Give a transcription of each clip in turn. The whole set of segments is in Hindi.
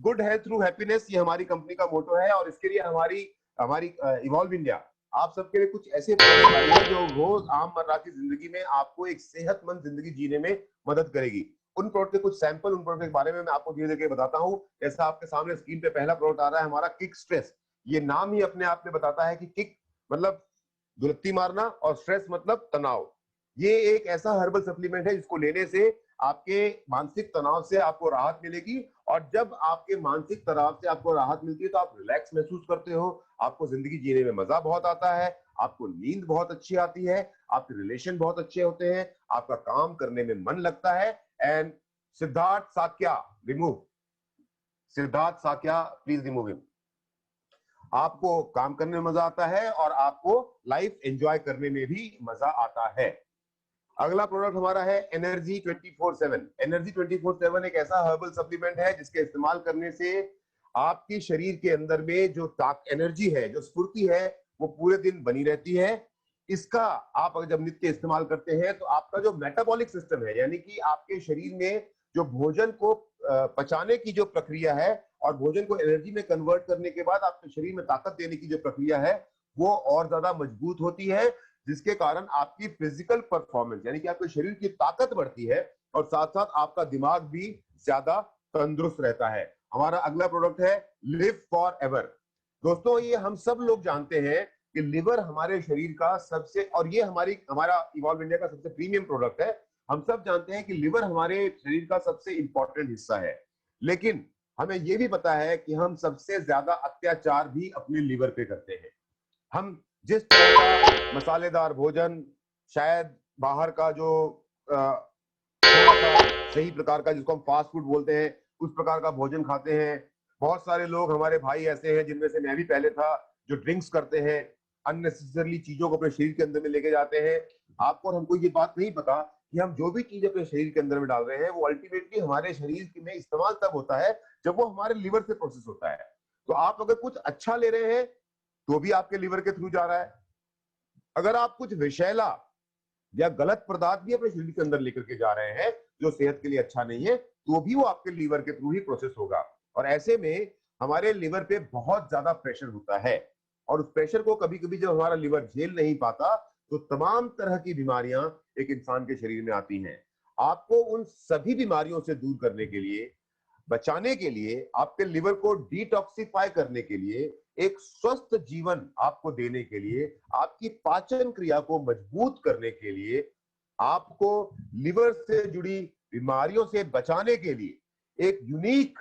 गुड हेल्थ थ्रू हैप्पीनेस, ये हमारी कंपनी का मोटो है और इसके लिए हमारी हमारी इवॉल्व इंडिया आप सबके लिए कुछ ऐसे प्रोडक्ट लाई है जो रोज आममर्रा की जिंदगी में आपको एक सेहतमंद जिंदगी जीने में मदद करेगी। उन प्रोडक्ट के कुछ सैंपल, उन प्रोडक्ट के बारे में मैं आपको धीरे धीरे बताता हूँ। जैसा आपके सामने स्क्रीन पे पहला प्रोडक्ट आ रहा है हमारा किक स्ट्रेस। ये नाम ही अपने आप में बताता है कि किक मतलब दुलत्ती मारना और स्ट्रेस मतलब तनाव। ये एक ऐसा हर्बल सप्लीमेंट है जिसको लेने से आपके मानसिक तनाव से आपको राहत मिलेगी। और जब आपके मानसिक तनाव से आपको राहत मिलती है तो आप रिलैक्स महसूस करते हो, आपको जिंदगी जीने में मजा बहुत आता है, आपको नींद बहुत अच्छी आती है, आपके रिलेशन बहुत अच्छे होते हैं, आपका काम करने में मन लगता है। And Siddharth Sakya remove, Siddharth Sakya please remove him. आपको काम करने में मजा आता है और आपको लाइफ एंजॉय करने में भी मजा आता है। अगला प्रोडक्ट हमारा है एनर्जी 24/7। एनर्जी 24/7 एक ऐसा हर्बल सप्लीमेंट है जिसके इस्तेमाल करने से आपके शरीर के अंदर में जो एनर्जी है, जो स्फूर्ति है, वो पूरे दिन बनी रहती है। इसका आप अगर जब नित्य इस्तेमाल करते हैं तो आपका जो मेटाबॉलिक सिस्टम है, यानी कि आपके शरीर में जो भोजन को पचाने की जो प्रक्रिया है और भोजन को एनर्जी में कन्वर्ट करने के बाद आपके शरीर में ताकत देने की जो प्रक्रिया है, वो और ज्यादा मजबूत होती है, जिसके कारण आपकी फिजिकल परफॉर्मेंस यानी कि आपके शरीर की ताकत बढ़ती है और साथ साथ आपका दिमाग भी ज्यादा तंदुरुस्त रहता है। हमारा अगला प्रोडक्ट है लिव फॉर एवर। दोस्तों, ये हम सब लोग जानते हैं कि लिवर हमारे शरीर का सबसे, और ये हमारा इवॉल्व इंडिया का सबसे प्रीमियम प्रोडक्ट है। हम सब जानते हैं कि लिवर हमारे शरीर का सबसे इंपॉर्टेंट हिस्सा है, लेकिन हमें यह भी पता है कि हम सबसे ज्यादा अत्याचार भी अपने लिवर पे करते हैं। हम जिस तरह का मसालेदार भोजन, शायद बाहर का जो थोड़ा सा सही प्रकार का जिसको हम फास्ट फूड बोलते हैं, उस प्रकार का भोजन खाते हैं। बहुत सारे लोग, हमारे भाई ऐसे हैं जिनमें से मैं भी पहले था, जो ड्रिंक्स करते हैं, अननेसेसरली चीजों को अपने शरीर के अंदर में लेके जाते हैं। आपको और हमको ये बात नहीं पता कि हम जो भी चीज अपने शरीर के अंदर में डाल रहे हैं वो अल्टीमेटली हमारे शरीर में इस्तेमाल तब होता है जब वो हमारे लिवर से प्रोसेस होता है। तो आप अगर कुछ अच्छा ले रहे हैं तो भी आपके लिवर के थ्रू जा रहा है। अगर आप कुछ विषैला या गलत पदार्थ भी अपने शरीर के अंदर लेकर के जा रहे हैं जो सेहत के लिए अच्छा नहीं है, तो भी वो आपके लीवर के थ्रू ही प्रोसेस होगा। और ऐसे में हमारे लिवर पे बहुत ज्यादा प्रेशर होता है और उस प्रेशर को कभी कभी जब हमारा लिवर झेल नहीं पाता तो तमाम तरह की बीमारियां एक इंसान के शरीर में आती हैं। आपको उन सभी बीमारियों से दूर करने के लिए, बचाने के लिए, आपके लिवर को डिटॉक्सिफाई करने के लिए, एक स्वस्थ जीवन आपको देने के लिए, आपकी पाचन क्रिया को मजबूत करने के लिए, आपको लिवर से जुड़ी बीमारियों से बचाने के लिए एक unique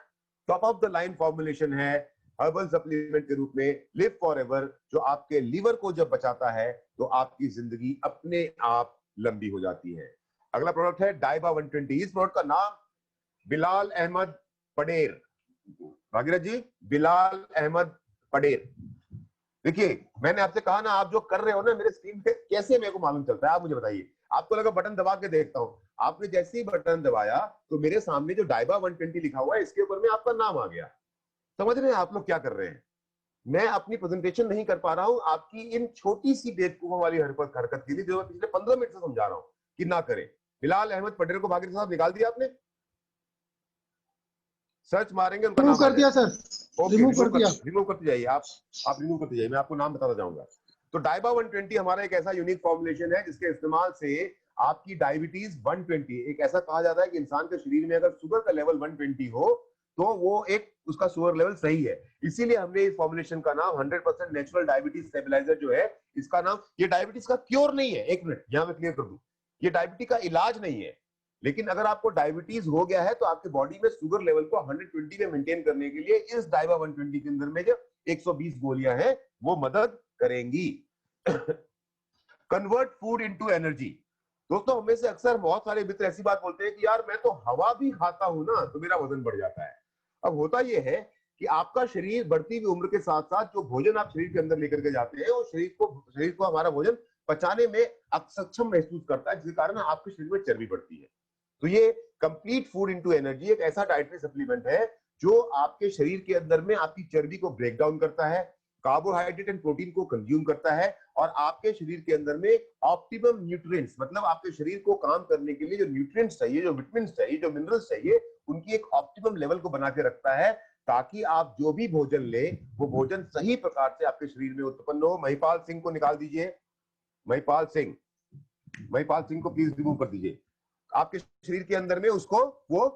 top of the line formulation है हर्बल सप्लीमेंट के रूप में लिव फॉर एवर, जो आपके लिवर को जब बचाता है तो आपकी जिंदगी अपने आप लंबी हो जाती है। अगला प्रोडक्ट है डाइबा 120। इस प्रोडक्ट का नाम बिलाल अहमद पडेर। भागीरथ जी, बिलाल अहमद पडेर। देखिए, मैंने आपसे कहा ना, आप जो कर रहे हो ना मेरे स्क्रीन पे, कैसे मेरे को मालूम चलता है आप मुझे बताइए। आपको लगा बटन दबा के देखता हूं, आपने जैसे ही बटन दबाया तो मेरे सामने जो डाइबा 120 लिखा हुआ है इसके ऊपर में आपका नाम आ गया। समझ रहे हैं आप लोग क्या कर रहे हैं? मैं अपनी प्रेजेंटेशन नहीं कर पा रहा हूं आपकी इन छोटी सी बेवकूफों वाली हरकत के लिए जो मैं पिछले 15 मिनट से समझा रहा हूं कि ना करें। बिलाल अहमद पटेल को भागीरथ साहब निकाल दिया आपने? सर्च मारेंगे उनका रिमूव नाम आ कर दिया जाएगा। सर, ओके, रिमूव कर दिया। रिमूव करते जाइए आप रिमूव करते जाइए, मैं आपको नाम बताता जाऊंगा। तो डाइबा 120 हमारा एक ऐसा यूनिक फॉर्मुलेशन है जिसके इस्तेमाल से आपकी डायबिटीज 120, एक ऐसा कहा जाता है कि इंसान के शरीर में अगर शुगर का लेवल 120 हो तो वो एक उसका शुगर लेवल सही है। इसीलिए हमने इस फॉर्मुलेशन का नाम 100% नेचुरल डायबिटीज स्टेबलाइजर जो है, इसका नाम, ये डायबिटीज का क्योर नहीं है, एक मिनट यहां मैं क्लियर कर दूं, ये डायबिटीज का इलाज नहीं है। लेकिन अगर आपको डायबिटीज हो गया है तो आपके बॉडी में शुगर लेवल को 120 में मेंटेन करने के लिए इस डाइबा 120 के अंदर में जो 120 गोलियां हैं वो मदद करेंगी। Convert food into energy. दोस्तों, हमें से अक्सर बहुत सारे मित्र ऐसी बात बोलते हैं कि यार मैं तो हवा भी खाता हूं ना तो मेरा वजन बढ़ जाता है। अब होता यह है कि आपका शरीर बढ़ती हुई उम्र के साथ साथ जो भोजन आप शरीर के अंदर लेकर के जाते हैं वो शरीर को हमारा भोजन पचाने में अक्षम महसूस करता है, जिसके कारण आपके शरीर में चर्बी बढ़ती है। तो ये कंप्लीट फूड इनटू एनर्जी एक ऐसा डाइटरी सप्लीमेंट है जो आपके शरीर के अंदर में आपकी चर्बी को ब्रेक डाउन करता है, कार्बोहाइड्रेट एंड प्रोटीन को कंज्यूम करता है और आपके शरीर के अंदर में ऑप्टिमम न्यूट्रिएंट्स, मतलब आपके शरीर को काम करने के लिए जो न्यूट्रिएंट्स चाहिए, जो विटामिन चाहिए, जो मिनरल्स चाहिए, उनकी एक ऑप्टिमम लेवल को बना के रखता है ताकि आप जो भी भोजन ले वो भोजन सही प्रकार से आपके शरीर में उत्पन्न हो। महिपाल सिंह को निकाल दीजिए, महिपाल सिंह, महिपाल सिंह को प्लीज रिमूव कर दीजिए। आपके शरीर के अंदर में उसको वो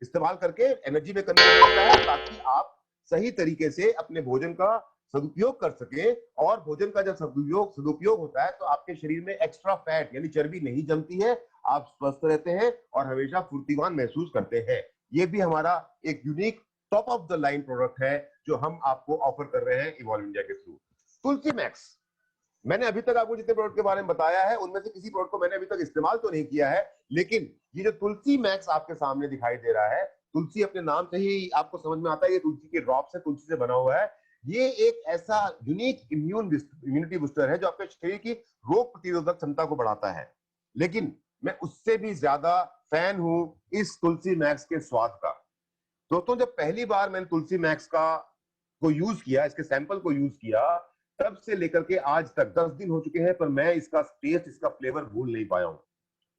इस्तेमाल करके एनर्जी में कन्वर्ट करता है, ताकि आप सही तरीके से अपने भोजन का सदुपयोग कर सके। और भोजन का जब सदुपयोग होता है तो आपके शरीर में एक्स्ट्रा फैट यानी चर्बी नहीं जमती है, आप स्वस्थ रहते हैं और हमेशा फुर्तीवान महसूस करते हैं। ये भी हमारा एक unique top of the line product है जो हम आपको ऑफर कर रहे हैं इवॉल्व इंडिया के थ्रू। तुलसी मैक्स, मैंने अभी तक आपको जितने प्रोडक्ट के बारे में बताया है उनमें से किसी प्रोडक्ट को मैंने अभी तक इस्तेमाल तो नहीं किया है, लेकिन ये जो तुलसी मैक्स आपके सामने दिखाई दे रहा है, तुलसी अपने नाम से ही आपको समझ में आता है ये तुलसी के ड्रॉप्स है, तुलसी से बना हुआ है। ये एक ऐसा यूनिक इम्यूनिटी बूस्टर है जो आपके शरीर की रोग प्रतिरोधक क्षमता को बढ़ाता है। लेकिन मैं उससे भी ज्यादा फैन हूं इस तुलसी मैक्स के स्वाद का। दोस्तों, जब पहली बार मैंने तुलसी मैक्स को यूज किया, इसके सैंपल को यूज किया, तब से लेकर के आज तक 10 दिन हो चुके हैं, पर मैं इसका टेस्ट, इसका फ्लेवर भूल नहीं पाया हूं।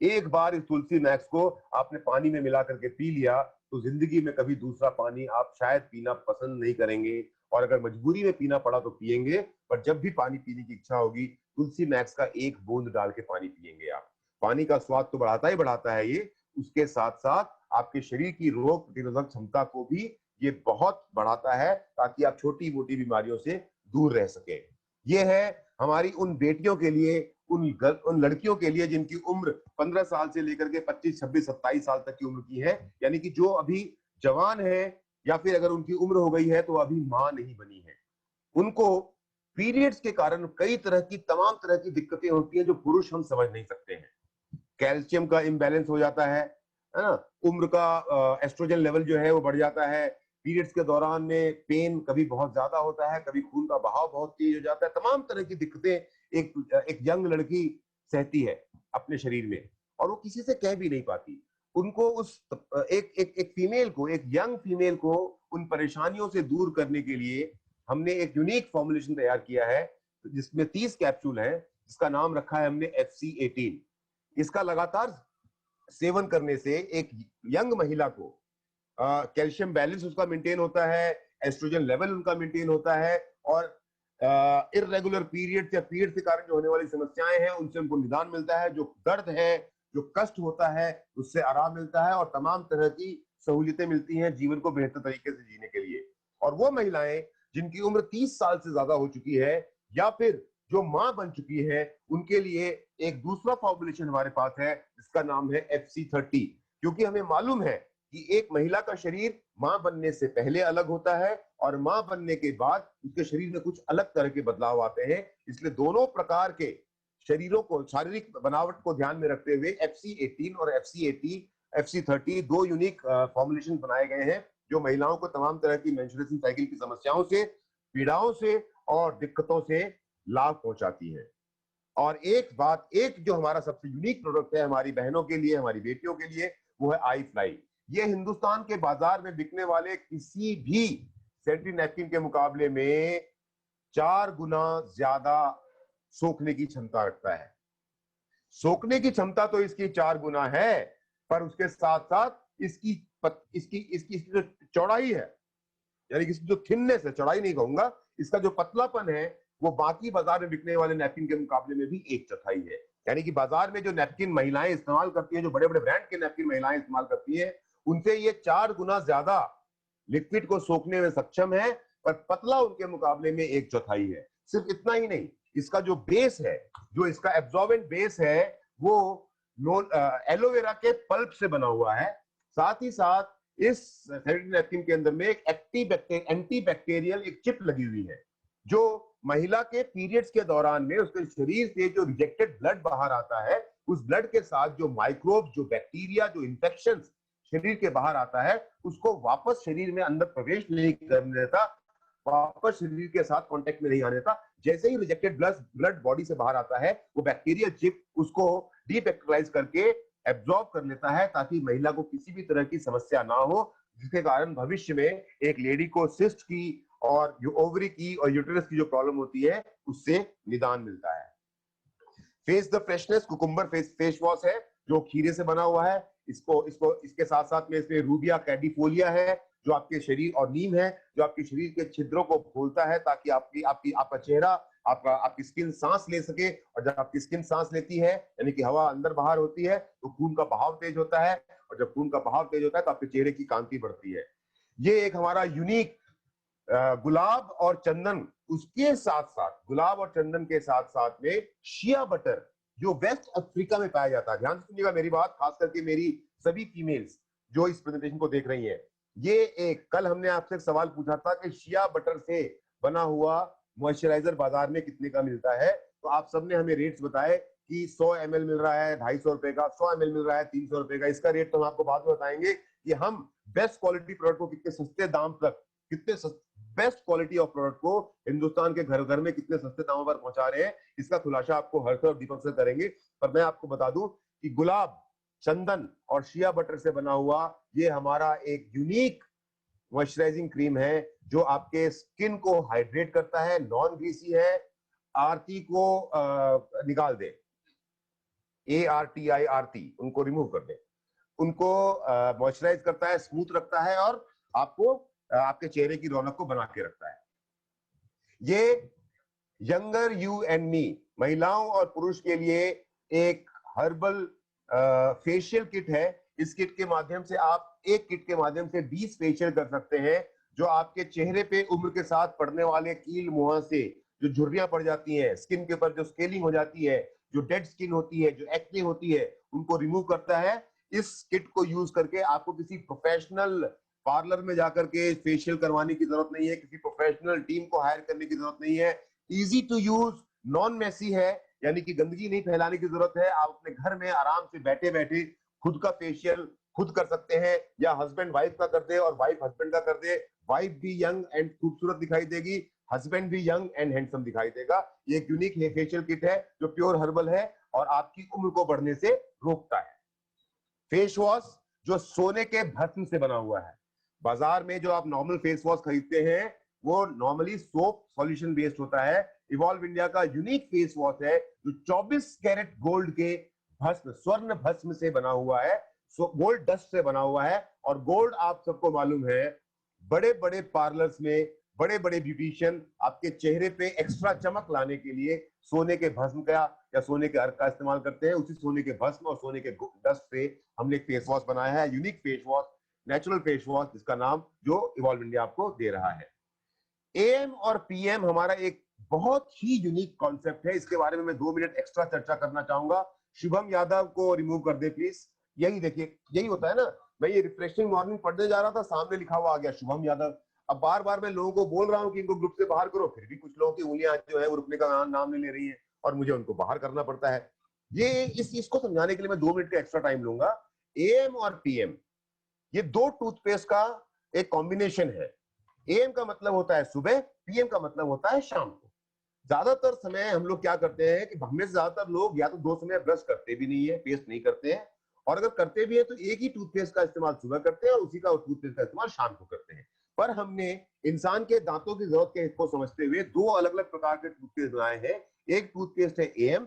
एक बार इस तुलसी मैक्स को आपने पानी में मिला करके पी लिया तो जिंदगी में कभी दूसरा पानी आप शायद पीना पसंद नहीं करेंगे, और अगर मजबूरी में पीना पड़ा तो पिएंगे, पर जब भी पानी पीने की इच्छा होगी तुलसी मैक्स का एक बूंद डाल के पानी पिएंगे आप। पानी का स्वाद तो बढ़ाता ही बढ़ाता है ये, उसके साथ साथ आपके शरीर की रोग प्रतिरोधक क्षमता को भी ये बहुत बढ़ाता है, ताकि आप छोटी मोटी बीमारियों से दूर रह सके। ये है हमारी उन बेटियों के लिए, उन लड़कियों के लिए जिनकी उम्र 15 साल से लेकर के 25, 26, 27 साल तक की उम्र की है, यानी कि जो अभी जवान है, या फिर अगर उनकी उम्र हो गई है तो अभी मां नहीं बनी है। उनको पीरियड्स के कारण कई तरह की, तमाम तरह की दिक्कतें होती हैं जो पुरुष हम समझ नहीं सकते हैं। कैल्शियम का इम्बैलेंस हो जाता है ना, उम्र का एस्ट्रोजन लेवल जो है वो बढ़ जाता है, पीरियड्स के दौरान में पेन कभी बहुत ज्यादा होता है, कभी खून का बहाव बहुत तेज हो जाता है। तमाम तरह की दिक्कतें एक यंग लड़की सहती है अपने शरीर में, और वो किसी से कह भी नहीं पाती। उनको उस एक फीमेल को, एक यंग फीमेल को उन परेशानियों से दूर करने के लिए हमने एक यूनिक फॉर्मुलेशन तैयार किया है, जिसमें 30 कैप्सूल है, जिसका नाम रखा है हमने FC18। इसका लगातार सेवन करने से एक यंग महिला को कैल्शियम बैलेंस उसका मेंटेन होता है, एस्ट्रोजन लेवल उनका मेंटेन होता है, और इररेगुलर पीरियड या पीरियड के कारण जो होने वाली समस्याएं हैं उनसे उनको निदान मिलता है, जो दर्द है, जो कष्ट होता है, उससे आराम मिलता है, और तमाम तरह की सहूलियतें मिलती हैं जीवन को बेहतर तरीके से जीने के लिए। और वो महिलाएं जिनकी उम्र 30 साल से ज्यादा हो चुकी है, या फिर जो मां बन चुकी है, उनके लिए एक दूसरा फॉर्मुलेशन हमारे पास है जिसका नाम है FC30। क्योंकि हमें मालूम है कि एक महिला का शरीर मां बनने से पहले अलग होता है और मां बनने के बाद उसके शरीर में कुछ अलग तरह के बदलाव आते हैं। इसलिए दोनों प्रकार के शरीरों को, शारीरिक बनावट को ध्यान में रखते हुए FC18 और FC30 दो यूनिक फॉर्मुलेशन बनाए गए हैं, जो महिलाओं को तमाम तरह की मेंस्ट्रुएशन साइकिल की समस्याओं से, पीड़ाओं से और दिक्कतों से लाभ पहुंचाती है। और एक जो हमारा सबसे यूनिक प्रोडक्ट है हमारी बहनों के लिए, हमारी बेटियों के लिए, वो है आई फ्लाई। ये हिंदुस्तान के बाजार में बिकने वाले किसी भी सैनिटरी नैपकिन के मुकाबले में 4 गुना ज्यादा सोखने की क्षमता रखता है। सोखने की क्षमता तो इसकी 4 गुना है, पर उसके साथ साथ इसकी जो चौड़ाई है, यानी कि इसकी जो थिननेस है, चौड़ाई नहीं कहूंगा, इसका जो पतलापन है, वो बाकी बाजार में बिकने वाले नैपकिन के मुकाबले में भी 1/4 है। यानी कि बाजार में जो नैपकिन महिलाएं इस्तेमाल करती हैं, जो बड़े बड़े ब्रांड के नैपकिन महिलाएं इस्तेमाल करती हैं, उनसे ये 4 गुना ज्यादा लिक्विड को सोखने में सक्षम है, पर पतला उनके मुकाबले में 1/4 है। सिर्फ इतना ही नहीं, इसका जो बेस है, जो इसका एब्जॉर्बेंट बेस है, वो एलोवेरा के पल्प से बना हुआ है। साथ ही साथ इस सैनिटरी नैपकिन के अंदर में एक एंटी बैक्टीरियल एक चिप लगी हुई है, जो महिला के पीरियड्स के दौरान में उसके शरीर से जो रिजेक्टेड ब्लड बाहर आता है, उस ब्लड के साथ जो माइक्रोब, जो बैक्टीरिया, जो इंफेक्शन शरीर के बाहर आता है, उसको वापस शरीर में अंदर प्रवेश नहीं करने देता, वापस शरीर के साथ कांटेक्ट में नहीं आने देता। जैसे ही रिजेक्टेड ब्लड बॉडी से बाहर आता है, वो बैक्टीरिया चिप उसको डीबैक्टीरियलाइज करके एब्जॉर्ब कर लेता है, ताकि महिला को किसी भी तरह की समस्या ना हो, जिसके कारण भविष्य में एक लेडी को सिस्ट की और जो ओवरी की और यूटेरस की जो प्रॉब्लम होती है, उससे निदान मिलता है। Face the freshness cucumber face wash है, जो खीरे से बना हुआ है। इसके साथ साथ में इसमें रूबिया कैडिफोलिया है, जो आपके शरीर, और नीम है जो आपके शरीर के छिद्रों को खोलता है ताकि आपका चेहरा, आपकी स्किन सांस ले सके। और जब आपकी स्किन सांस लेती है, यानी कि हवा अंदर बाहर होती है, तो खून का बहाव तेज होता है, और जब खून का बहाव तेज होता है तो आपके चेहरे की कांति बढ़ती है। ये एक हमारा यूनिक गुलाब और चंदन, उसके साथ साथ, गुलाब और चंदन के साथ साथ में शिया बटर, जो वेस्ट अफ्रीका में पाया जाता है। ध्यान से सुनिएगा मेरी बात, खास करके मेरी सभी फीमेल्स जो इस प्रेजेंटेशन को देख रही हैं। ये एक, कल हमने आपसे एक सवाल पूछा था कि शिया बटर से बना हुआ मॉइस्चराइजर बाजार में कितने का मिलता है, तो आप सबने हमें रेट्स बताए कि 100 ml मिल रहा है 250 रुपए का, 100 ml मिल रहा है 300 रुपए का। इसका रेट तो हम आपको बाद में बताएंगे कि हम बेस्ट क्वालिटी प्रोडक्ट को कितने सस्ते दाम तक, बेस्ट क्वालिटी ऑफ प्रोडक्ट को हिंदुस्तान के घर घर में कितने सस्ते दामों पर पहुंचा रहे हैं, इसका खुलासा आपको हर्ष और दीपक से करेंगे। पर मैं आपको बता दूं कि गुलाब, चंदन और शिया बटर से बना हुआ ये हमारा एक यूनिक मॉइस्चराइजिंग क्रीम है जो आपके स्किन को हाइड्रेट करता है, नॉन ग्रीसी है, आरती को निकाल दे, ARTI उनको रिमूव कर दे, उनको मॉइस्चराइज करता है, स्मूथ रखता है, और आपको आपके चेहरे की रौनक को बना के रखता है। ये यंगर यू एंड मी, महिलाओं और पुरुष के लिए एक हर्बल फेशियल किट है। इस किट के माध्यम से आप, एक किट के माध्यम से 20 फेशियल कर सकते हैं, जो आपके चेहरे पे उम्र के साथ पड़ने वाले कील मुहांसे, जो झुर्रियां पड़ जाती हैं, स्किन के ऊपर जो स्केलिंग हो जाती है, जो डेड स्किन होती है, जो एक्ने होती है, उनको रिमूव करता है। इस किट को यूज करके आपको किसी प्रोफेशनल पार्लर में जाकर के फेशियल करवाने की जरूरत नहीं है, किसी प्रोफेशनल टीम को हायर करने की जरूरत नहीं है। Easy to use, non messy है, यानी कि गंदगी नहीं फैलाने की जरूरत है। आप अपने घर में आराम से बैठे बैठे खुद का फेशियल खुद कर सकते हैं, या हस्बैंड वाइफ का कर दे और वाइफ हस्बैंड का कर दे। वाइफ भी यंग एंड खूबसूरत दिखाई देगी, हस्बैंड भी यंग एंड हैंडसम दिखाई देगा। ये एक यूनिक फेशियल किट है जो प्योर हर्बल है और आपकी उम्र को बढ़ने से रोकता है। फेस वॉश जो सोने के भस्म से बना हुआ है। बाजार में जो आप नॉर्मल फेस वॉश खरीदते हैं वो नॉर्मली सोप सॉल्यूशन बेस्ड होता है। इवॉल्व इंडिया का यूनिक फेस वॉश है जो 24 कैरेट गोल्ड के भस्म, स्वर्ण भस्म से बना हुआ है, गोल्ड डस्ट से बना हुआ है। और गोल्ड आप सबको मालूम है, बड़े बड़े पार्लर्स में बड़े बड़े ब्यूटिशियन आपके चेहरे पे एक्स्ट्रा चमक लाने के लिए सोने के भस्म का या सोने के अर्क का इस्तेमाल करते हैं। उसी सोने के भस्म और सोने के डस्ट से हमने एक फेस वॉश बनाया है, unique face wash, natural face wash, जिसका नाम जो इवॉल्व इंडिया आपको दे रहा है। AM और PM हमारा एक बहुत ही यूनिक कॉन्सेप्ट है, इसके बारे में मैं 2 मिनट एक्स्ट्रा चर्चा करना चाहूंगा। शुभम यादव को रिमूव कर दे प्लीज। यही देखिए, यही होता है ना, मैं ये रिफ्रेशिंग मॉर्निंग पढ़ने जा रहा था, सामने लिखा हुआ आ गया शुभम यादव। अब बार बार मैं लोगों को बोल रहा हूं कि इनको ग्रुप से बाहर करो, फिर भी कुछ लोगों की उंगलियां जो है वो रुकने का नाम नहीं ले रही है और मुझे उनको बाहर करना पड़ता है। ये इसको समझाने के लिए मैं 2 मिनट का एक्स्ट्रा टाइम लूंगा। AM और PM ये दो टूथपेस्ट का एक कॉम्बिनेशन है। AM का मतलब होता है सुबह, PM का मतलब होता है शाम को। ज्यादातर समय हम लोग क्या करते हैं कि हमें से ज्यादातर लोग या तो 2 समय ब्रश करते भी नहीं है, पेस्ट नहीं करते हैं, और अगर करते भी है तो एक ही टूथपेस्ट का इस्तेमाल सुबह करते हैं और उसी का टूथपेस्ट का इस्तेमाल शाम को करते हैं। पर हमने इंसान के दांतों की जरूरत को समझते हुए 2 अलग अलग प्रकार के टूथपेस्ट बनाए हैं। एक टूथपेस्ट है AM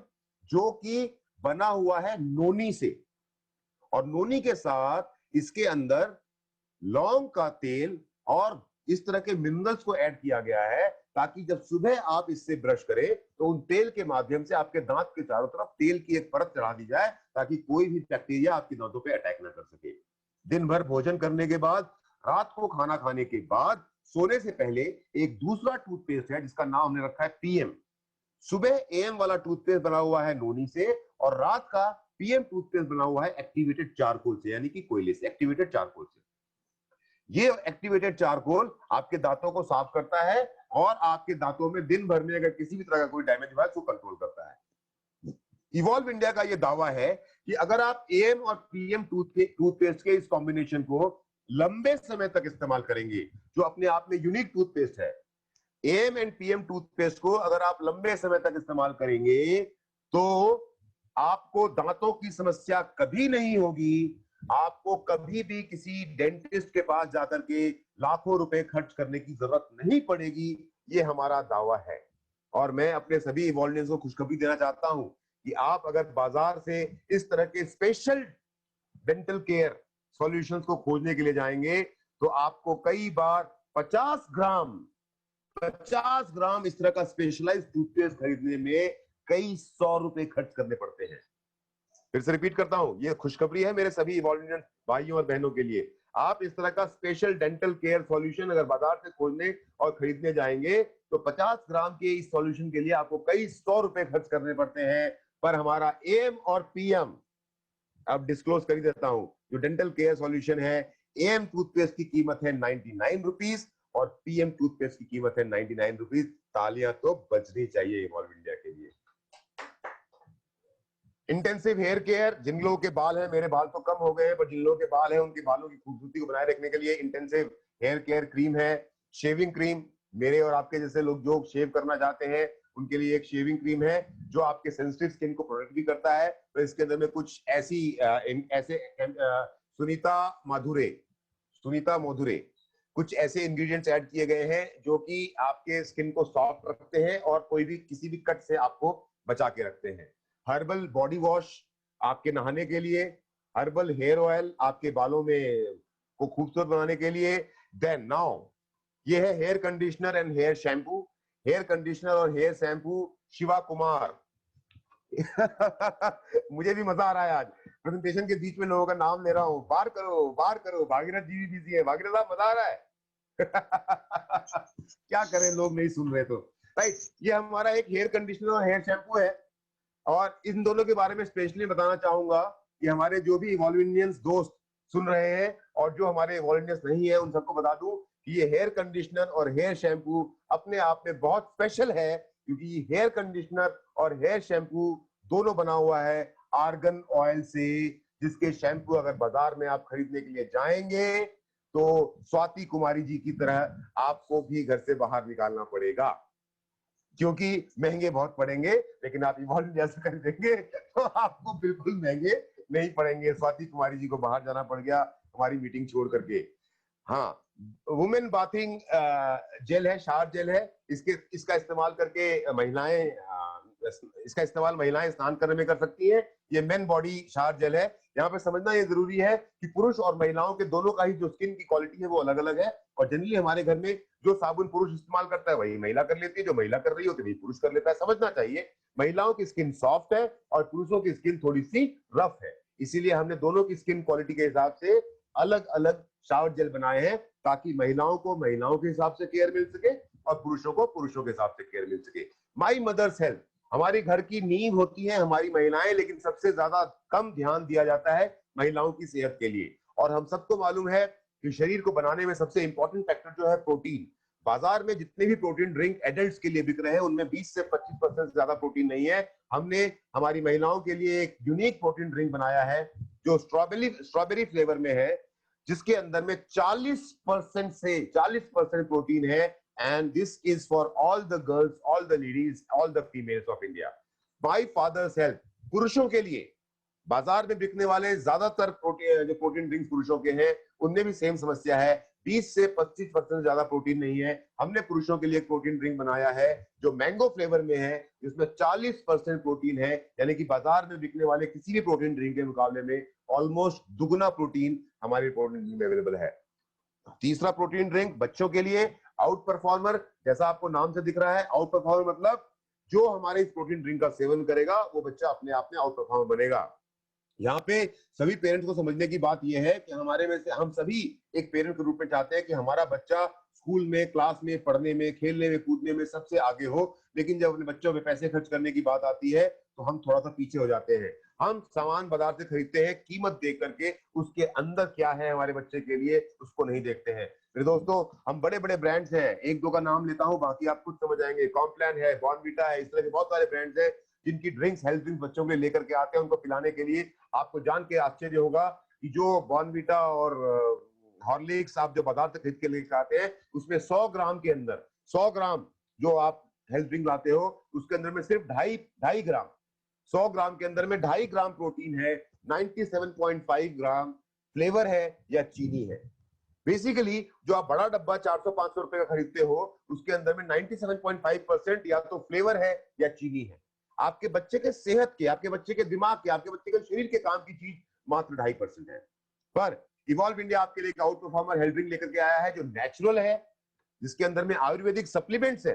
जो कि बना हुआ है नोनी से, और नोनी के साथ इसके अंदर लौंग का तेल और इस तरह के मिनरल्स को ऐड किया गया है ताकि जब सुबह आप इससे ब्रश करें तो उन तेल के माध्यम से आपके दांत के चारों तरफ तेल की एक परत चढ़ा दी जाए ताकि कोई भी बैक्टीरिया आपके दांतों पे अटैक ना कर सके। दिन भर भोजन करने के बाद, रात को खाना खाने के बाद, सोने से पहले एक दूसरा टूथपेस्ट है जिसका नाम हमने रखा है PM। सुबह AM वाला टूथपेस्ट बना हुआ है नोनी से और रात का PM टूथपेस्ट बना हुआ है एक्टिवेटेड चारकोल से, यानी कि कोयले से, एक्टिवेटेड चारकोल से। ये एक्टिवेटेड चारकोल आपके दांतों को साफ करता है और आपके दांतों में दिन भर में अगर किसी भी तरह का कोई डैमेज हुआ है उसको कंट्रोल करता है। इवॉल्व इंडिया का ये दावा है कि अगर आप AM और PM टूथपेस्ट के इस कॉम्बिनेशन को लंबे समय तक इस्तेमाल करेंगे, जो अपने आप में यूनिक टूथपेस्ट है, AM एंड PM टूथपेस्ट को अगर आप लंबे समय तक इस्तेमाल करेंगे तो आपको दांतों की समस्या कभी नहीं होगी। आपको कभी भी किसी डेंटिस्ट के पास जाकर के लाखों रुपए खर्च करने की जरूरत नहीं पड़ेगी। ये हमारा दावा है और मैं अपने सभी इवॉल्वियंस को खुशखबरी देना चाहता हूं कि आप अगर बाजार से इस तरह के स्पेशल डेंटल केयर सॉल्यूशंस को खोजने के लिए जाएंगे तो आपको कई बार 50 ग्राम इस तरह का स्पेशलाइज्ड टूथपेस्ट खरीदने में कई 100 रुपए खर्च करने पड़ते हैं। फिर से रिपीट करता हूं, ये खुशखबरी है मेरे सभी इवॉल्यूशन भाइयों और बहनों के लिए। आप इस तरह का स्पेशल डेंटल केयर सॉल्यूशन अगर बाजार से खोजने और खरीदने जाएंगे तो 50 ग्राम के इस सॉल्यूशन के लिए आपको कई 100 रुपए खर्च करने पड़ते हैं। पर हमारा एम और पीएम, अब डिस्क्लोज कर ही देता हूं, जो डेंटल केयर सॉल्यूशन है, एम टूथपेस्ट की कीमत है 99 रुपीज और पीएम टूथपेस्ट की कीमत है 99 रुपीज। तालियां तो बजनी चाहिए इवॉल्व इंडिया के लिए। इंटेंसिव हेयर केयर, जिन लोगों के बाल हैं, मेरे बाल तो कम हो गए हैं, पर जिन लोगों के बाल हैं उनके बालों की खूबसूरती को बनाए रखने के लिए इंटेंसिव हेयर केयर क्रीम है। शेविंग क्रीम, मेरे और आपके जैसे लोग जो शेव करना चाहते हैं उनके लिए एक शेविंग क्रीम है जो आपके सेंसिटिव स्किन को प्रोटेक्ट भी करता है। तो इसके अंदर में कुछ सुनीता मधुरे कुछ ऐसे इंग्रेडिएंट्स ऐड किए गए हैं जो कि आपके स्किन को सॉफ्ट रखते हैं और कोई भी किसी भी कट से आपको बचा के रखते हैं। हर्बल बॉडी वॉश आपके नहाने के लिए, हर्बल हेयर ऑयल आपके बालों में को खूबसूरत बनाने के लिए। देन नाउ ये है hair conditioner and hair shampoo. Hair conditioner और हेयर शैम्पू शिवा कुमार मुझे भी मजा आ रहा है, आज प्रेजेंटेशन के बीच में लोगों का नाम ले रहा हूं। बार करो, भागीरथ जी भी बिजी है। भागीरथ साहब मजा आ रहा है। क्या करें, लोग नहीं सुन रहे तो। राइट, ये हमारा एक हेयर कंडीशनर और हेयर शैम्पू है और इन दोनों के बारे में स्पेशली बताना चाहूंगा कि हमारे जो भी इवॉल्व इंडियंस दोस्त सुन रहे हैं और जो हमारे इवॉल्व इंडियंस नहीं है उन सबको बता दूं कि ये हेयर कंडीशनर और हेयर शैम्पू अपने आप में बहुत स्पेशल है, क्योंकि ये हेयर कंडीशनर और हेयर शैम्पू दोनों बना हुआ है आर्गन ऑयल से, जिसके शैम्पू अगर बाजार में आप खरीदने के लिए जाएंगे तो स्वाति कुमारी जी की तरह आपको भी घर से बाहर निकालना पड़ेगा, क्योंकि महंगे बहुत पड़ेंगे। लेकिन आप इवॉल्व जैसे खरीदेंगे तो आपको बिल्कुल महंगे नहीं पड़ेंगे। स्वाति कुमारी जी को बाहर जाना पड़ गया हमारी मीटिंग छोड़ करके। हाँ, वुमेन बाथिंग जेल है, शावर जेल है। इसका इस्तेमाल करके महिलाएं इसका इस्तेमाल महिलाएं स्नान करने में कर सकती हैं। ये मेन बॉडी शावर जेल है। यहाँ पे समझना ये जरूरी है कि पुरुष और महिलाओं के दोनों का ही जो स्किन की क्वालिटी है वो अलग अलग है, और जनरली हमारे घर में जो साबुन पुरुष इस्तेमाल करता है वही महिला कर लेती है, जो महिला कर रही होती है वही पुरुष कर लेता है। समझना चाहिए, महिलाओं की स्किन सॉफ्ट है और पुरुषों की स्किन थोड़ी सी रफ है, इसीलिए हमने दोनों की स्किन क्वालिटी के हिसाब से अलग अलग शावर जेल बनाए हैं, ताकि महिलाओं को महिलाओं के हिसाब से केयर मिल सके और पुरुषों को पुरुषों के हिसाब से केयर मिल सके। माई मदर्स हेल्थ, हमारी घर की नींव होती है हमारी महिलाएं, लेकिन सबसे ज्यादा कम ध्यान दिया जाता है महिलाओं की सेहत के लिए। और हम सबको मालूम है कि शरीर को बनाने में सबसे इंपॉर्टेंट फैक्टर जो है प्रोटीन। बाजार में जितने भी प्रोटीन ड्रिंक एडल्ट्स के लिए बिक रहे हैं उनमें 20 से 25% से ज्यादा प्रोटीन नहीं है। हमने हमारी महिलाओं के लिए एक यूनिक प्रोटीन ड्रिंक बनाया है जो स्ट्रॉबेरी फ्लेवर में है, जिसके अंदर में 40% प्रोटीन है। And this is for all the girls, all the ladies, all the females of India. My father's health, पुरुषों के लिए बाजार में बिकने वाले ज्यादातर जो प्रोटीन ड्रिंक्स पुरुषों के हैं उनमें भी सेम समस्या है, 20 से 25% ज्यादा प्रोटीन नहीं है। हमने पुरुषों के लिए एक प्रोटीन ड्रिंक बनाया है जो मैंगो फ्लेवर में है, जिसमें 40% प्रोटीन है, यानी कि बाजार में बिकने वाले किसी भी प्रोटीन ड्रिंक के मुकाबले में ऑलमोस्ट दुगुना प्रोटीन हमारे प्रोटीन ड्रिंक में अवेलेबल है। तीसरा प्रोटीन ड्रिंक बच्चों के लिए आउट परफॉर्मर, जैसा आपको नाम से दिख रहा है, आउट परफॉर्मर मतलब जो हमारे इस प्रोटीन ड्रिंक का सेवन करेगा वो बच्चा अपने आप में आउट परफॉर्मर बनेगा। यहाँ पे सभी पेरेंट्स को समझने की बात यह है कि हमारे में से हम सभी एक पेरेंट के रूप में चाहते हैं कि हमारा बच्चा स्कूल में, क्लास में, पढ़ने में, खेलने में, कूदने में सबसे आगे हो, लेकिन जब अपने बच्चों पे पैसे खर्च करने की बात आती है तो हम थोड़ा सा पीछे हो जाते हैं। हम सामान बाजार से खरीदते हैं कीमत देख करके, उसके अंदर क्या है हमारे बच्चे के लिए उसको नहीं देखते हैं। मेरे दोस्तों, हम बड़े बड़े ब्रांड्स हैं, एक दो का नाम लेता हूं, बाकी आप खुद समझ आएंगे। कॉम्प्लान है, बॉर्नवीटा है, इस तरह के बहुत सारे ब्रांड्स हैं जिनकी ड्रिंक्स, हेल्थ ड्रिंक्स बच्चों के लिए लेकर के आते हैं उनको पिलाने के लिए। आपको जान के आश्चर्य होगा कि जो बॉर्नवीटा और हॉर्लिक्स आप जो बाजार से खरीद के लेकर आते हैं उसमें 100 ग्राम के अंदर, 100 ग्राम जो आप हेल्थ ड्रिंक लाते हो उसके अंदर में सिर्फ ढाई ग्राम, 100 ग्राम के अंदर में 2.5 ग्राम प्रोटीन है, 97.5 ग्राम फ्लेवर है या चीनी है। बेसिकली जो आप बड़ा डब्बा 400-500 रुपए का खरीदते हो उसके अंदर में 97.5% या तो फ्लेवर है या चीनी है। आपके बच्चे के सेहत के, आपके बच्चे के दिमाग के, आपके बच्चे के शरीर के काम की चीज मात्र 2.5% है। पर इवॉल्व इंडिया आपके लिए एक आउट परफॉर्मर हेल्थ ड्रिंक लेकर के आया है जो नेचुरल है, जिसके अंदर में आयुर्वेदिक सप्लीमेंट्स है,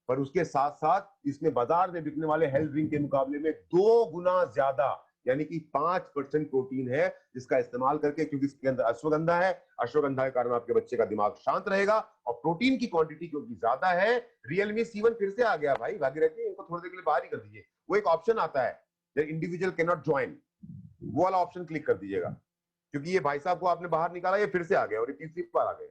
पर उसके साथ साथ इसमें बाजार में बिकने वाले हेल्थ ड्रिंक के मुकाबले में 2 गुना ज्यादा यानी कि 5% प्रोटीन है, जिसका इस्तेमाल करके, क्योंकि इसके अंदर अश्वगंधा है, अश्वगंधा के कारण आपके बच्चे का दिमाग शांत रहेगा और प्रोटीन की क्वांटिटी क्योंकि ज्यादा है। रियलमी C1 फिर से आ गया भाई, भागीरथी इनको थोड़ी देर के लिए बाहर ही कर दीजिए। वो एक ऑप्शन आता है इंडिविजुअल कैन नॉट ज्वाइन, वो वाला ऑप्शन क्लिक कर दीजिएगा, क्योंकि ये भाई साहब को आपने बाहर निकाला, ये फिर से आ गया और ये तीसरी बार आ गया,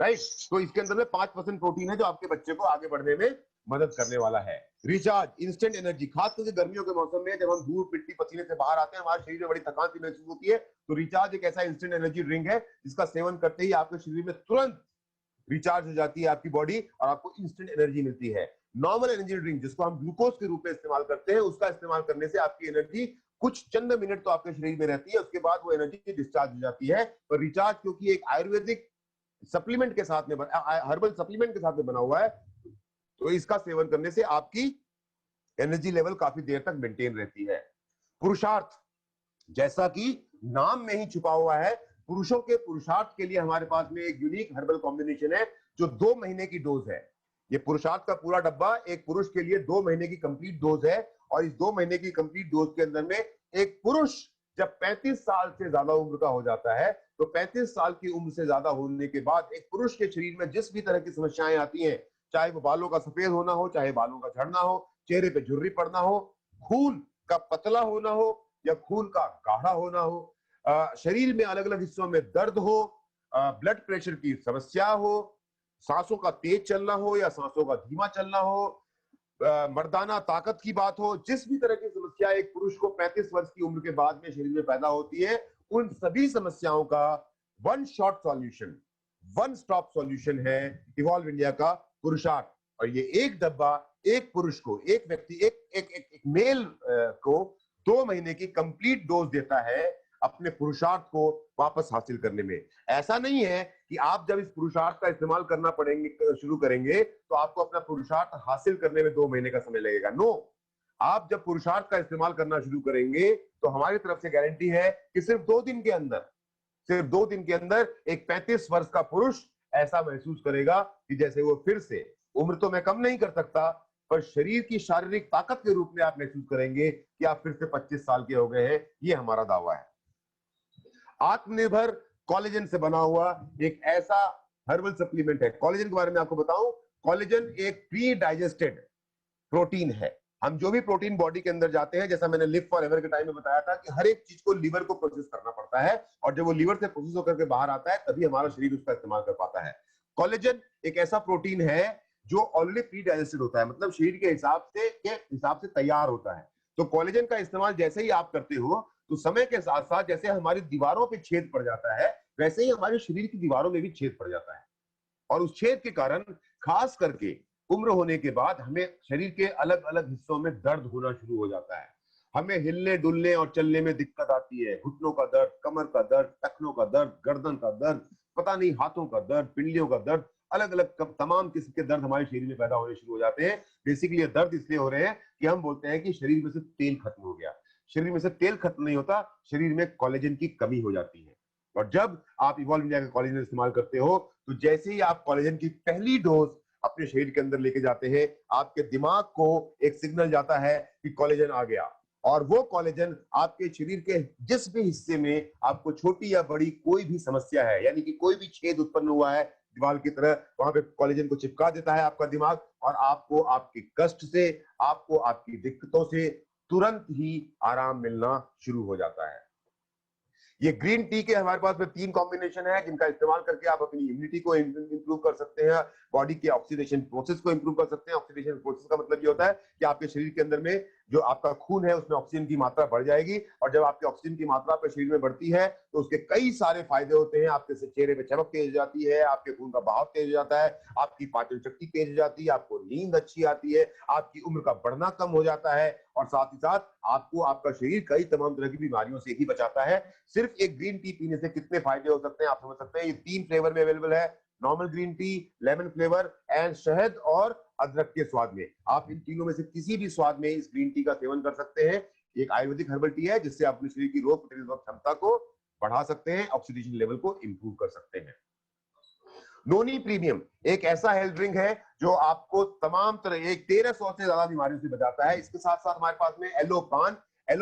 राइट। तो इसके अंदर में 5% प्रोटीन है जो आपके बच्चे को आगे बढ़ने में मदद करने वाला है। रिचार्ज इंस्टेंट एनर्जी, खास करके गर्मियों के मौसम में जब हम धूप मिट्टी पसीने से बाहर आते हैं, हमारे शरीर में बड़ी थकान सी महसूस होती है, तो रिचार्ज एक ऐसा इंस्टेंट एनर्जी ड्रिंक है जिसका सेवन करते ही आपके शरीर में तुरंत रिचार्ज हो जाती है आपकी बॉडी और आपको इंस्टेंट एनर्जी मिलती है। नॉर्मल एनर्जी ड्रिंक जिसको हम ग्लूकोज के रूप में इस्तेमाल करते हैं, उसका इस्तेमाल करने से आपकी एनर्जी कुछ चंद मिनट तो आपके शरीर में रहती है, उसके बाद वो एनर्जी डिस्चार्ज हो जाती है। पर रिचार्ज क्योंकि एक आयुर्वेदिक सप्लीमेंट के साथ में, हर्बल सप्लीमेंट के साथ में बना हुआ है, तो इसका सेवन करने से आपकी एनर्जी लेवल काफी देर तक मेंटेन रहती है। पुरुषार्थ, जैसा कि नाम में ही छुपा हुआ है, पुरुषों के पुरुषार्थ के लिए हमारे पास में एक यूनिक हर्बल कॉम्बिनेशन है जो 2 महीने की डोज है। ये पुरुषार्थ का पूरा डब्बा एक पुरुष के लिए 2 महीने की कंप्लीट डोज है, और इस 2 महीने की कंप्लीट डोज के अंदर में एक पुरुष जब 35 साल से ज्यादा उम्र का हो जाता है, तो 35 साल की उम्र से ज्यादा होने के बाद एक पुरुष के शरीर में जिस भी तरह की समस्याएं आती हैं, चाहे वो बालों का सफेद होना हो, चाहे बालों का झड़ना हो, चेहरे पे झुर्री पड़ना हो, खून का पतला होना हो या खून का गाढ़ा होना हो, शरीर में अलग अलग हिस्सों में दर्द हो, ब्लड प्रेशर की समस्या हो, सांसों का तेज चलना हो या सांसों का धीमा चलना हो, मर्दाना ताकत की बात हो, जिस भी तरह की समस्या एक पुरुष को 35 वर्ष की उम्र के बाद में शरीर में पैदा होती है, उन सभी समस्याओं का one shot solution, one stop solution है इवॉल्व इंडिया का पुरुषार्थ। और ये एक डब्बा एक पुरुष को, एक व्यक्ति, एक मेल को 2 महीने की कंप्लीट डोज देता है अपने पुरुषार्थ को वापस हासिल करने में। ऐसा नहीं है कि आप जब इस पुरुषार्थ का इस्तेमाल करना शुरू करेंगे तो आपको अपना पुरुषार्थ हासिल करने में 2 महीने का समय लगेगा। नो, आप जब पुरुषार्थ का इस्तेमाल करना शुरू करेंगे तो हमारी तरफ से गारंटी है कि सिर्फ 2 दिन के अंदर, सिर्फ 2 दिन के अंदर एक 35 वर्ष का पुरुष ऐसा महसूस करेगा कि जैसे वो फिर से, उम्र तो मैं कम नहीं कर सकता, पर शरीर की शारीरिक ताकत के रूप में आप महसूस करेंगे कि आप फिर से 25 साल के हो गए हैं। ये हमारा दावा है। आत्मनिर्भर कोलेजन से बना हुआ एक ऐसा हर्बल सप्लीमेंट है। कोलेजन के बारे में आपको बताऊं, कोलेजन एक प्री डाइजेस्टेड प्रोटीन है। हम जो भी प्रोटीन बॉडी के अंदर जाते हैं, जैसा मैंने लिव फॉर एवर के टाइम में बताया था कि हर एक चीज को लीवर को प्रोसेस करना पड़ता है, और जब वो लीवर से प्रोसेस होकर के बाहर आता है तभी हमारा शरीर उसका इस्तेमाल कर पाता है। कोलेजन एक ऐसा प्रोटीन है जो ऑलरेडी प्री डाइजेस्टेड होता है, मतलब शरीर के हिसाब से तैयार होता है। तो कोलेजन का इस्तेमाल जैसे ही आप करते हो, तो समय के साथ साथ जैसे हमारी दीवारों पे छेद पड़ जाता है, वैसे ही हमारे शरीर की दीवारों में भी छेद पड़ जाता है, और उस छेद के कारण खास करके उम्र होने के बाद हमें शरीर के अलग अलग हिस्सों में दर्द होना शुरू हो जाता है। हमें हिलने डुलने और चलने में दिक्कत आती है, घुटनों का दर्द, कमर का दर्द, टखनों का दर्द, गर्दन का दर्द, पता नहीं हाथों का दर्द, पिंडलियों का दर्द, अलग अलग तमाम किस्म के दर्द हमारे शरीर में पैदा होने शुरू हो जाते हैं। बेसिकली ये दर्द इसलिए हो रहे हैं कि हम बोलते हैं कि शरीर में से तेल खत्म हो गया। शरीर में से तेल खत्म नहीं होता, शरीर में कोलेजन की कमी हो जाती है। और जब आप इवॉल्व इंडिया का कोलेजन इस्तेमाल करते हो, तो जैसे ही आप कोलेजन की पहली डोज अपने शरीर के अंदर लेके जाते हैं, आपके दिमाग को एक सिग्नल जाता है कि कोलेजन आ गया, और वो कोलेजन आपके शरीर के जिस भी हिस्से में आपको छोटी या बड़ी कोई भी समस्या है, यानी कि कोई भी छेद उत्पन्न हुआ है दीवार की तरह, वहां पे कोलेजन को चिपका देता है आपका दिमाग, और आपको आपके कष्ट से, आपको आपकी दिक्कतों से तुरंत ही आराम मिलना शुरू हो जाता है। ये ग्रीन टी के हमारे पास में 3 कॉम्बिनेशन है जिनका इस्तेमाल करके आप अपनी इम्यूनिटी को इंप्रूव कर सकते हैं, बॉडी के ऑक्सीडेशन प्रोसेस को इंप्रूव कर सकते हैं। ऑक्सीडेशन प्रोसेस का मतलब ये होता है कि आपके शरीर के अंदर में जो आपका खून है उसमें ऑक्सीजन की मात्रा बढ़ जाएगी, और जब आपकी ऑक्सीजन की मात्रा आपके शरीर में बढ़ती है तो उसके कई सारे फायदे होते हैं। आपके चेहरे पे चमक तेज हो जाती है, आपके खून का बहाव तेज हो जाता है, आपकी पाचन शक्ति तेज हो जाती है, आपको नींद अच्छी आती है, आपकी उम्र का बढ़ना कम हो जाता है, और साथ ही साथ आपको आपका शरीर कई तमाम तरह की बीमारियों से ही बचाता है। सिर्फ एक ग्रीन टी पीने से कितने फायदे हो सकते हैं आप समझ सकते हैं। ये 3 फ्लेवर में अवेलेबल है, normal green tea, lemon flavour and शहद और अदरक के स्वाद में। आप इन तीनों में से किसी भी स्वाद में इस ग्रीन टी का सेवन कर सकते हैं। एक आयुर्वेदिक हर्बल टी है जिससे आप अपने शरीर की रोग प्रतिरोधक क्षमता को बढ़ा सकते हैं, ऑक्सीडेशन लेवल को इंप्रूव कर सकते हैं। नोनी प्रीमियम एक ऐसा हेल्थ ड्रिंक है जो आपको तमाम तरह एक 1300 से ज्यादा बीमारियों से बचाता है। इसके साथ साथ हमारे पास में एलो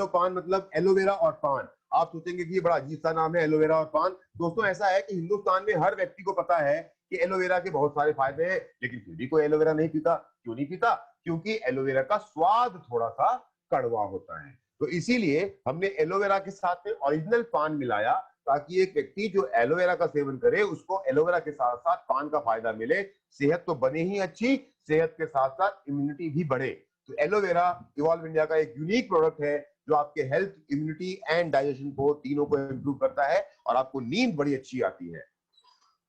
पान मतलब एलोवेरा और पान। आप सोचेंगे कि ये बड़ा अजीब सा नाम है, एलोवेरा और पान। दोस्तों ऐसा है कि हिंदुस्तान में हर व्यक्ति को पता है कि एलोवेरा के बहुत सारे फायदे हैं, लेकिन फिर भी कोई एलोवेरा नहीं पीता। क्यों नहीं पीता? क्योंकि एलोवेरा का स्वाद थोड़ा सा कड़वा होता है। तो इसीलिए हमने एलोवेरा के साथ में ओरिजिनल पान मिलाया, ताकि एक व्यक्ति जो एलोवेरा का सेवन करे उसको एलोवेरा के साथ साथ पान का फायदा मिले। सेहत तो बने ही अच्छी, सेहत के साथ साथ इम्यूनिटी भी बढ़े। तो एलोवेरा इवॉल्व इंडिया का एक यूनिक प्रोडक्ट है जो आपके हेल्थ, इम्यूनिटी एंड डाइजेशन को तीनों को इंप्रूव करता है और आपको नींद बड़ी अच्छी आती है।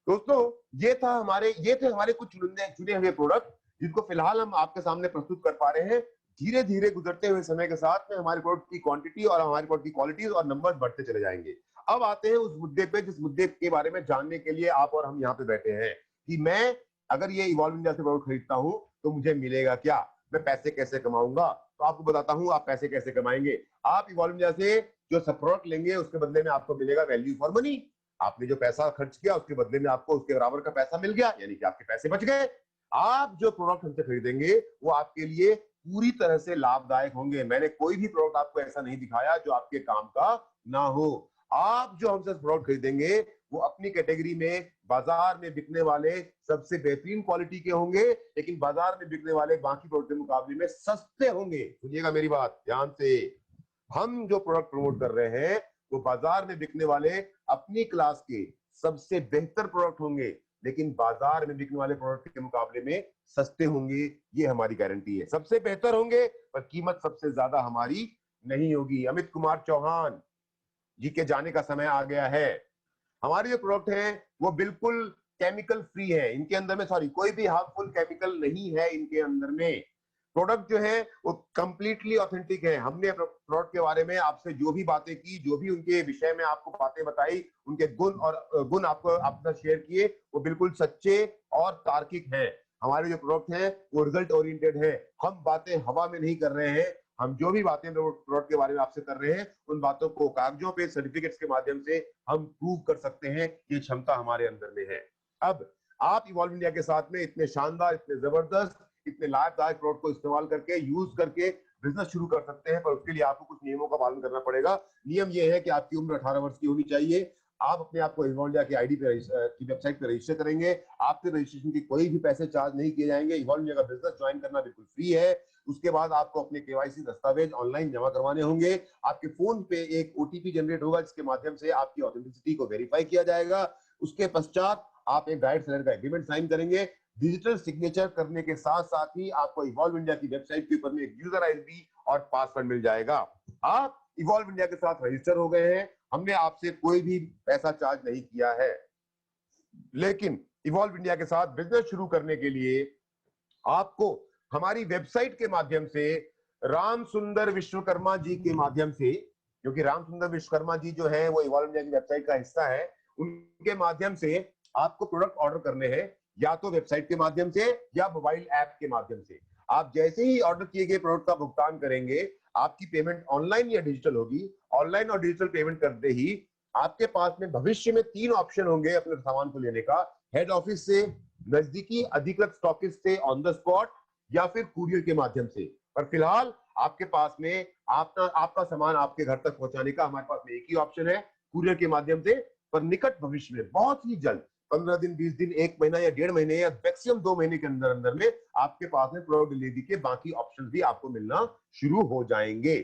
दोस्तों ये थे हमारे कुछ चुने हुए प्रोडक्ट जिनको फिलहाल हम आपके सामने प्रस्तुत कर पा रहे हैं। धीरे धीरे गुजरते हुए समय के साथ में हमारे प्रोडक्ट की क्वांटिटी और हमारे प्रोडक्ट की क्वालिटी और नंबर बढ़ते चले जाएंगे। अब आते हैं उस मुद्दे पे जिस मुद्दे के बारे में जानने के लिए आप और हम यहाँ पे बैठे हैं कि मैं अगर ये इवॉल्व इंडिया से प्रोडक्ट खरीदता हूँ तो मुझे मिलेगा क्या, मैं पैसे कैसे कमाऊंगा। तो आपको बताता हूँ आप पैसे कैसे कमाएंगे। आप इवॉल्व इंडिया से जो सब प्रोडक्ट लेंगे उसके बदले में आपको मिलेगा वैल्यू फॉर मनी। आपने जो पैसा खर्च किया उसके बदले में आपको उसके बराबर का पैसा मिल गया, यानी कि आपके पैसे बच गए। आप जो प्रोडक्ट हमसे खरीदेंगे वो आपके लिए पूरी तरह से लाभदायक होंगे। मैंने कोई भी प्रोडक्ट आपको ऐसा नहीं दिखाया जो आपके काम का ना हो। आप जो हमसे प्रोडक्ट खरीदेंगे वो अपनी कैटेगरी में बाजार में बिकने वाले सबसे बेहतरीन क्वालिटी के होंगे, लेकिन बाजार में बिकने वाले बाकी प्रोडक्ट के मुकाबले में सस्ते होंगे। सुनिएगा मेरी बात ध्यान से। हम जो प्रोडक्ट प्रमोट कर रहे हैं वो बाजार में बिकने वाले अपनी क्लास के सबसे बेहतर प्रोडक्ट होंगे, लेकिन बाजार में बिकने वाले प्रोडक्ट के मुकाबले में सस्ते होंगे। ये हमारी गारंटी है। सबसे बेहतर होंगे पर कीमत सबसे ज्यादा हमारी नहीं होगी। अमित कुमार चौहान जी के जाने का समय आ गया है। हमारे जो प्रोडक्ट हैं वो बिल्कुल केमिकल फ्री है। इनके अंदर में कोई भी हार्मफुल केमिकल नहीं है इनके अंदर में। प्रोडक्ट जो है वो कंप्लीटली ऑथेंटिक है। हमने प्रोडक्ट के बारे में आपसे जो भी बातें की, जो भी उनके विषय में आपको बातें बताई, उनके गुण आपको आपके साथ शेयर किए, वो बिल्कुल सच्चे और तार्किक हैं। हमारे जो प्रोडक्ट हैं वो रिजल्ट ओरिएंटेड है। हम बातें हवा में नहीं कर रहे हैं। हम जो भी बातें प्रोडक्ट के बारे में आपसे कर रहे हैं उन बातों को कागजों पे सर्टिफिकेट्स के माध्यम से हम प्रूव कर सकते हैं। ये क्षमता हमारे अंदर में है। अब आप इवॉल्व इंडिया के साथ में इतने शानदार, इतने जबरदस्त, इतने लाभदायक प्रोडक्ट को इस्तेमाल करके, यूज करके बिजनेस शुरू कर सकते हैं, पर उसके लिए आपको कुछ नियमों का पालन करना पड़ेगा। नियम यह है कि आपकी उम्र 18 वर्ष की होनी चाहिए। आप अपने आप को इवॉल्व इंडिया की आईडी पे की वेबसाइट पे रजिस्टर करेंगे। आपके रजिस्ट्रेशन के कोई भी पैसे चार्ज नहीं किए जाएंगे। इवॉल्व इंडिया का बिजनेस ज्वाइन करना बिल्कुल फ्री है। उसके बाद आपको अपने केवाईसी दस्तावेज ऑनलाइन जमा करवाने होंगे। आपके फोन पे एक ओटीपी जनरेट होगा जिसके माध्यम से आपकी ऑथेंटिसिटी को वेरीफाई किया जाएगा। उसके पश्चात आप एक डायरेक्ट सेलर का एग्रीमेंट साइन करेंगे। डिजिटल सिग्नेचर करने के साथ साथ ही आपको इवॉल्व इंडिया की वेबसाइट के ऊपर में एक यूजर आईडी और पासवर्ड मिल जाएगा। आप इवॉल्व इंडिया के साथ रजिस्टर हो गए हैं। हमने आपसे कोई भी पैसा चार्ज नहीं किया है, लेकिन इवॉल्व इंडिया के साथ बिजनेस शुरू करने के लिए आपको हमारी वेबसाइट के माध्यम से, राम सुंदर विश्वकर्मा जी के माध्यम से, क्योंकि राम सुंदर विश्वकर्मा जी जो है वो इवॉल्व इंडिया की वेबसाइट का हिस्सा है, उनके माध्यम से आपको प्रोडक्ट ऑर्डर करने हैं, या तो वेबसाइट के माध्यम से या मोबाइल ऐप के माध्यम से। आप जैसे ही ऑर्डर किए गए प्रोडक्ट का भुगतान करेंगे, आपकी पेमेंट ऑनलाइन या डिजिटल होगी। ऑनलाइन और डिजिटल पेमेंट करते ही आपके पास में भविष्य में 3 ऑप्शन होंगे अपने सामान को लेने का। हेड ऑफिस से, नजदीकी अधिकृत स्टॉकिस्ट से ऑन द स्पॉट, या फिर कुरियर के माध्यम से। पर फिलहाल आपके पास में आपका सामान आपके घर तक पहुंचाने का हमारे पास में एक ही ऑप्शन है, कुरियर के माध्यम से। पर निकट भविष्य में बहुत ही जल्द 15 दिन, 20 दिन, 1 महीना या 1.5 महीने या मैक्सिमम 2 महीने के अंदर अंदर में आपके पास में प्रोडक्ट डिलीवरी के बाकी ऑप्शन भी आपको मिलना शुरू हो जाएंगे।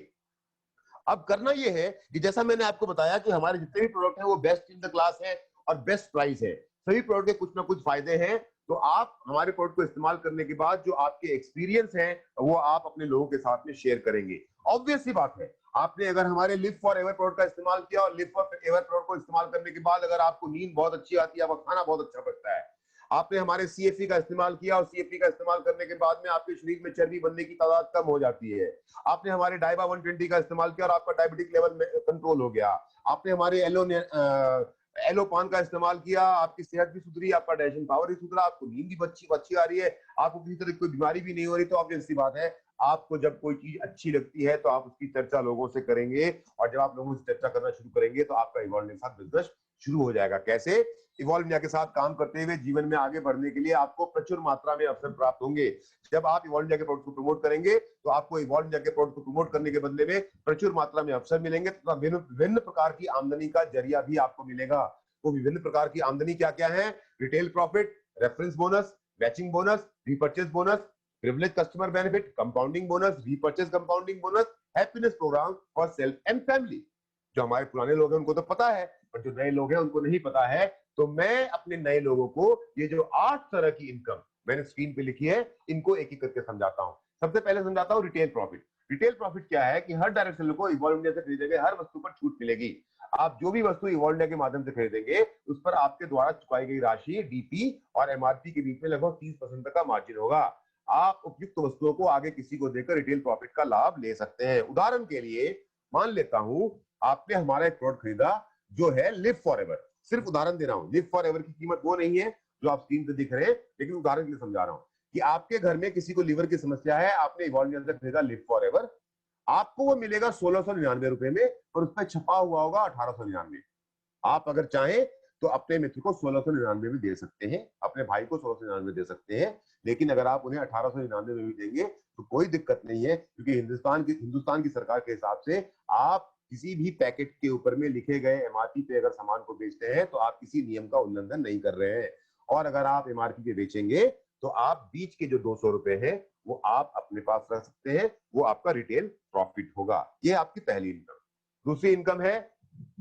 अब करना यह है कि जैसा मैंने आपको बताया कि हमारे जितने भी प्रोडक्ट हैं वो बेस्ट इन द क्लास है और बेस्ट प्राइस है। सभी प्रोडक्ट के कुछ ना कुछ फायदे हैं। तो आप हमारे प्रोडक्ट को इस्तेमाल करने के बाद जो आपके एक्सपीरियंस हैं वो आप अपने लोगों के साथ में शेयर करेंगे। ऑब्वियस सी बात है, आपने अगर हमारे लिव फॉर एवर प्रोडक्ट का इस्तेमाल किया और लिव फॉर एवर प्रोडक्ट को इस्तेमाल करने के बाद अगर आपको नींद बहुत अच्छी आती है, आपका खाना बहुत अच्छा पचता है, आपने हमारे सीएफई का इस्तेमाल किया और सीएफई का इस्तेमाल करने के बाद में आपके शरीर में चर्बी बनने की तादाद कम हो जाती है, आपने हमारे डाइबा 120 का इस्तेमाल किया और आपका डायबिटिक लेवल कंट्रोल हो गया, आपने हमारे एलोपान का इस्तेमाल किया, आपकी सेहत भी सुधरी, आपका डाइजेशन पावर भी सुधरा, आपको नींद भी अच्छी अच्छी आ रही है, आपको किसी तरह की कोई बीमारी भी नहीं हो रही, तो ऑब्वियस सी बात है आपको जब कोई चीज अच्छी लगती है तो आप उसकी चर्चा लोगों से करेंगे, और जब आप लोगों से चर्चा करना शुरू करेंगे तो आपका इवॉल्व के साथ बिजनेस शुरू हो जाएगा। कैसे? इवॉल्व इंडिया के साथ काम करते हुए जीवन में आगे बढ़ने के लिए आपको प्रचुर मात्रा में अवसर प्राप्त होंगे। जब आप इवॉल्व इंडिया के प्रोडक्ट को प्रमोट करेंगे तो आपको इवॉल्व इंडिया के प्रोडक्ट को प्रमोट करने के बदले में प्रचुर मात्रा में अवसर मिलेंगे तथा विभिन्न प्रकार की आमदनी का जरिया भी आपको मिलेगा। वो विभिन्न प्रकार की आमदनी क्या क्या है? Retail profit, reference bonus, matching bonus, repurchase bonus, privilege customer benefit, compounding bonus, repurchase compounding bonus, happiness programme for self and family. जो हमारे पुराने लोग हैं उनको तो पता है, पर जो नए लोग हैं उनको नहीं पता है। तो मैं अपने नए लोगों को ये जो 8 तरह की इनकम मैंने स्क्रीन पे लिखी है, इनको एक एक करके समझाता हूं। सबसे पहले समझाता हूं रिटेल प्रॉफिट। रिटेल प्रॉफिट क्या है? कि हर डायरेक्ट सेलर को इवॉल्व इंडिया से खरीदे गए हर वस्तु पर छूट मिलेगी। आप जो भी वस्तु इवॉल्व इंडिया के माध्यम से खरीदेंगे उस पर आपके द्वारा चुकाई गई राशि डीपी और एमआरपी के बीच में लगभग 30% तक का मार्जिन होगा। आप उपयुक्त वस्तुओं को आगे किसी को देकर रिटेल प्रॉफिट का लाभ ले सकते हैं। उदाहरण के लिए मान लेता हूं आपने हमारा एक प्रोडक्ट खरीदा जो है लिव फॉर एवर। सिर्फ उदाहरण दे रहा हूं, लिव फॉर एवर की कीमत वो नहीं है जो आप स्क्रीन पे दिख रहे हैं, लेकिन उदाहरण के लिए समझा रहा हूं कि आपके घर में किसी को लीवर की समस्या है, आपने इवॉल्व इंडिया से खरीदा लिव फॉर एवर, आपको वो मिलेगा 1699 रुपए में, और उस पर छपा हुआ होगा 1899। आप अगर चाहें तो अपने मित्र को 1699 में दे सकते हैं, अपने भाई को 1699 दे सकते हैं, लेकिन अगर आप उन्हें 1899 में भी देंगे तो कोई दिक्कत नहीं है, क्योंकि हिंदुस्तान की सरकार के हिसाब से आप किसी भी पैकेट के ऊपर में लिखे गए एमआरपी पे अगर सामान को बेचते हैं तो आप किसी नियम का उल्लंघन नहीं कर रहे हैं। और अगर आप एमआरपी पे बेचेंगे तो आप बीच के जो 200 रुपए हैं वो आप अपने पास रख सकते हैं, वो आपका रिटेल प्रॉफिट होगा। ये आपकी पहली इनकम। दूसरी इनकम है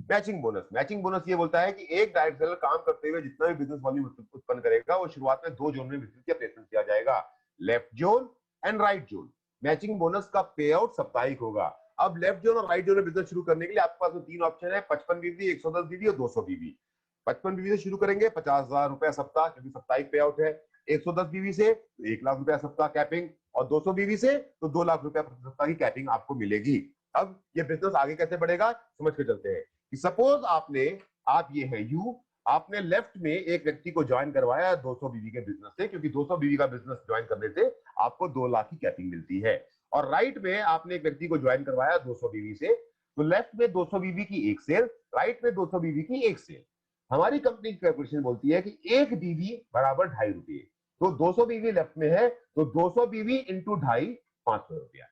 मैचिंग बोनस। मैचिंग बोनस ये बोलता है कि एक डायरेक्ट सेलर काम करते हुए जितना भी बिजनेस वॉल्यूम उत्पन्न करेगा वो शुरुआत में 2 जोन में वितरित या प्लेसमेंट किया जाएगा, left zone and right zone. Matching bonus का पे आउट साप्ताहिक होगा। अब लेफ्ट जोन और राइट जोन में बिजनेस शुरू करने के लिए आपके पास 3 ऑप्शन है, 55 बीवी, 110 बीवी और 200 बीवी। 55 बीवी से शुरू करेंगे 50,000 रुपया सप्ताह, क्योंकि साप्ताहिक पे आउट है। 110 बीवी से 1 लाख रुपया सप्ताह कैपिंग, और 200 बीवी से तो 2 लाख रुपया प्रति सप्ताह की कैपिंग आपको मिलेगी। अब ये बिजनेस आगे कैसे बढ़ेगा समझ के चलते हैं। सपोज आप ये है यू, आपने लेफ्ट में एक व्यक्ति को ज्वाइन करवाया 200 बीवी के बिजनेस से, क्योंकि 200 बीवी का बिजनेस ज्वाइन करने से आपको 2 लाख की कैपिंग मिलती है। और राइट में आपने एक व्यक्ति को ज्वाइन करवाया 200 बीवी से, तो लेफ्ट में 200 बीवी की एक सेल, राइट में 200 बीवी की एक सेल। हमारी कंपनी की कैलकुलेशन बोलती है कि एक बीवी बराबर 2.5 रुपये। तो 200 बीवी लेफ्ट में है तो 200 बीवी इंटू 2.5, 500 रुपया।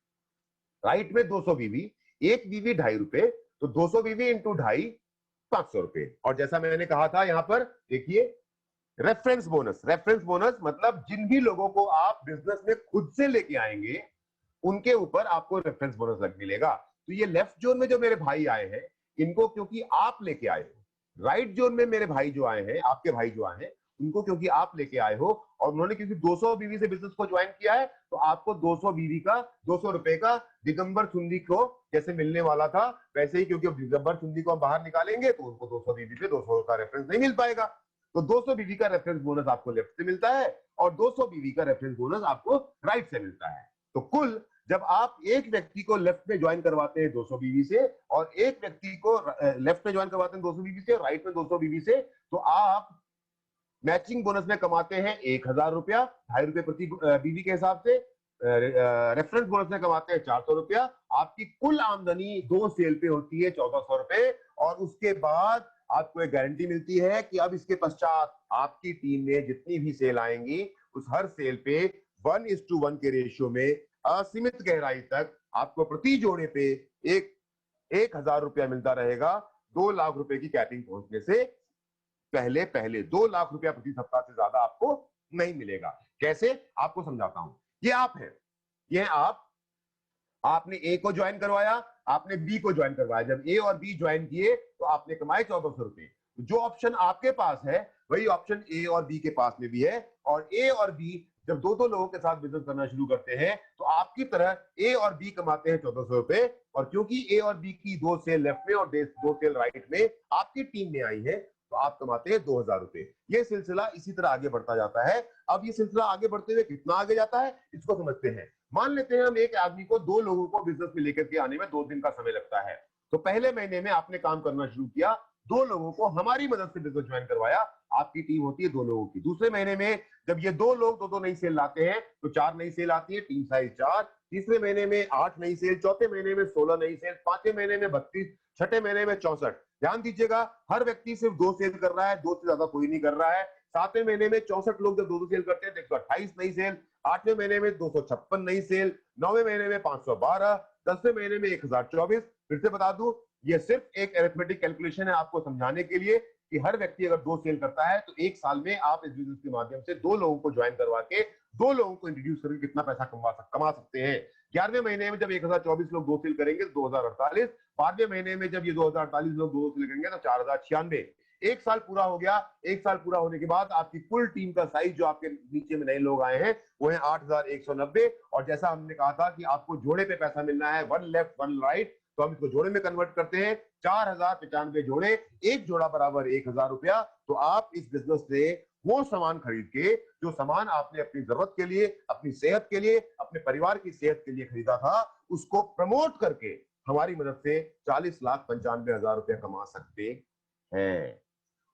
राइट में 200 बीवी, एक बीवी 2.5 रुपए, तो 200 बीवी इंटू 2.5, 500 रुपए। और जैसा मैंने कहा था यहां पर देखिए रेफरेंस बोनस। रेफरेंस बोनस मतलब जिन भी लोगों को आप बिजनेस में खुद से लेके आएंगे उनके ऊपर आपको रेफरेंस बोनस लग मिलेगा। तो ये लेफ्ट जोन में जो मेरे भाई आए हैं इनको क्योंकि आप लेके आए हो, राइट जोन में मेरे भाई जो आए हैं, आपके भाई जो आए हैं, उनको क्योंकि आप लेके आए हो, और उन्होंने क्योंकि 200 बीवी से बिजनेस को ज्वाइन किया है, तो आपको 200 बीवी का 200 रुपए का दिगंबर चुंदी को जैसे मिलने वाला था वैसे ही, क्योंकि अब दिगंबर चुंदी को हम बाहर निकालेंगे तो उनको 200 बीवी पे 200 का रेफरेंस नहीं मिल पाएगा। तो 200 बीवी का रेफरेंस बोनस आपको लेफ्ट से मिलता है और 200 बीवी का रेफरेंस बोनस आपको राइट से मिलता है। तो कुल जब आप एक व्यक्ति को लेफ्ट में ज्वाइन करवाते हैं 200 बीवी से, और एक व्यक्ति को लेफ्ट में ज्वाइन करवाते हैं 200 बीवी से, राइट में 200 बीवी से, तो आप मैचिंग बोनस में कमाते हैं 1,000 रुपया, 2.5 रुपए प्रति बीवी के हिसाब से। रेफरेंस बोनस में कमाते हैं 400 रुपया। आपकी कुल आमदनी 2 सेल पे होती है 1400 रुपए, और उसके बाद आपको एक गारंटी मिलती है कि अब इसके पश्चात आपकी टीम में जितनी भी सेल आएंगी उस हर सेल पे 1:1 के रेशियो में असीमित गहराई तक आपको प्रति जोड़े पे 1,000 रुपया मिलता रहेगा। 2 लाख रुपए की कैपिंग पहुंचने से पहले 2 लाख रुपया प्रति सप्ताह से ज्यादा आपको नहीं मिलेगा। कैसे आपको समझाता हूं। ये आप है, ये आप, आपने ए को ज्वाइन करवाया, आपने बी को ज्वाइन करवाया। जब ए और बी ज्वाइन किए तो आपने कमाए 1400 रुपए। जो ऑप्शन आपके पास है वही ऑप्शन ए और बी के पास में भी है, और ए और बी जब दो लोगों के साथ बिजनेस करना शुरू करते हैं तो आपकी तरह ए और बी कमाते हैं 1400 रुपए, और क्योंकि ए और बी की 2 सेल लेफ्ट में और 2 सेल राइट में आपकी टीम में आई है तो आप कमाते हैं 2,000 रुपए। ये सिलसिला इसी तरह आगे बढ़ता जाता है। अब ये सिलसिला आगे बढ़ते हुए कितना आगे जाता है इसको समझते हैं। मान लेते हैं हम एक आदमी को 2 लोगों को बिजनेस में लेकर के आने में 2 दिन का समय लगता है। तो पहले महीने में आपने काम करना शुरू किया 2 लोगों को हमारी मदद से बिजनेस ज्वाइन करवाया। आपकी टीम होती है 2 लोगों की। दूसरे महीने में जब ये 2 लोग 2-2 नई सेल लाते हैं तो 4 नई सेल आती है, टीम साइज 4। तीसरे महीने में 8 नई सेल, चौथे महीने में 16 नई सेल, पांचवें महीने में 32, छठे महीने में 64। ध्यान दीजिएगा, हर व्यक्ति सिर्फ 2 सेल कर रहा है, 2 से ज्यादा कोई नहीं कर रहा है। सातवें महीने में 64 लोग जब 2-2 सेल करते हैं तो 128 नई सेल, आठवें महीने में 256 नई सेल, नौवें महीने में 512, 10वें महीने में 1024। फिर से बता दूं, ये सिर्फ एक अरिथमेटिक कैलकुलेशन है आपको समझाने के लिए कि हर व्यक्ति अगर 2 सेल करता है तो 1 साल में आप इस बिजनेस के माध्यम से 2 लोगों को ज्वाइन करवा के 2 लोगों को इंट्रोड्यूस करके कितना पैसा कमा सकते हैं। 11वें महीने में जब 1024 लोग 2 सेल करेंगे तो 2048, 12वें महीने में जब ये 2048 लोग 2 सेल करेंगे तो 4096। 1 साल पूरा हो गया। 1 साल पूरा होने के बाद आपकी कुल टीम का साइज जो आपके नीचे में नए लोग आए हैं वो है 8190। और जैसा हमने कहा था कि आपको जोड़े पे पैसा मिलना है, 1 लेफ्ट 1 राइट, तो हम इसको जोड़े में कन्वर्ट करते हैं। 4095 जोड़े, एक जोड़ा बराबर 1000 रुपया। तो आप इस बिजनेस से वो सामान खरीद के, जो सामान आपने अपनी जरूरत के लिए, अपनी सेहत के लिए, अपने परिवार की सेहत के लिए खरीदा था, उसको प्रमोट करके हमारी मदद से 40,95,000 रुपया कमा सकते हैं।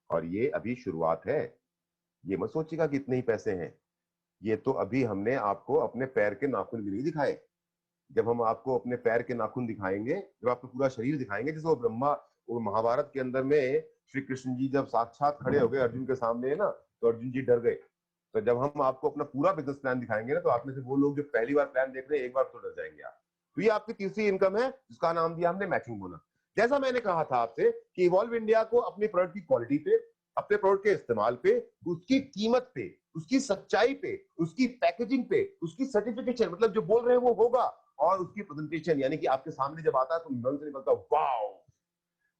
और ये अभी शुरुआत है। ये मत सोचिएगा कि इतने ही पैसे हैं। ये तो अभी हमने आपको अपने पैर के नाखून भी नहीं दिखाए। जब हम आपको अपने पैर के नाखून दिखाएंगे, जब आपको पूरा शरीर दिखाएंगे, जैसे वो महाभारत के अंदर में श्री कृष्ण जी जब साक्षात खड़े हो गए अर्जुन के सामने, है ना, तो अर्जुन जी डर गए। तो जब हम आपको अपना पूरा बिजनेस प्लान दिखाएंगे ना, तो आप में से वो लोग जो पहली बार प्लान देख रहे हैं, एक बार तो डर जाएंगे आप। तो ये आपकी तीसरी इनकम है जिसका नाम दिया हमने मैचिंग बोनस। जैसा मैंने कहा था आपसे कि इवॉल्व इंडिया को अपने प्रोडक्ट की क्वालिटी पे, अपने प्रोडक्ट के इस्तेमाल पे, उसकी कीमत पे, उसकी सच्चाई पे, उसकी पैकेजिंग पे, उसकी सर्टिफिकेशन, मतलब जो बोल रहे हैं वो होगा, और उसकी प्रेजेंटेशन, यानी कि आपके सामने जब आता है तो मन से निकलता है वाओ,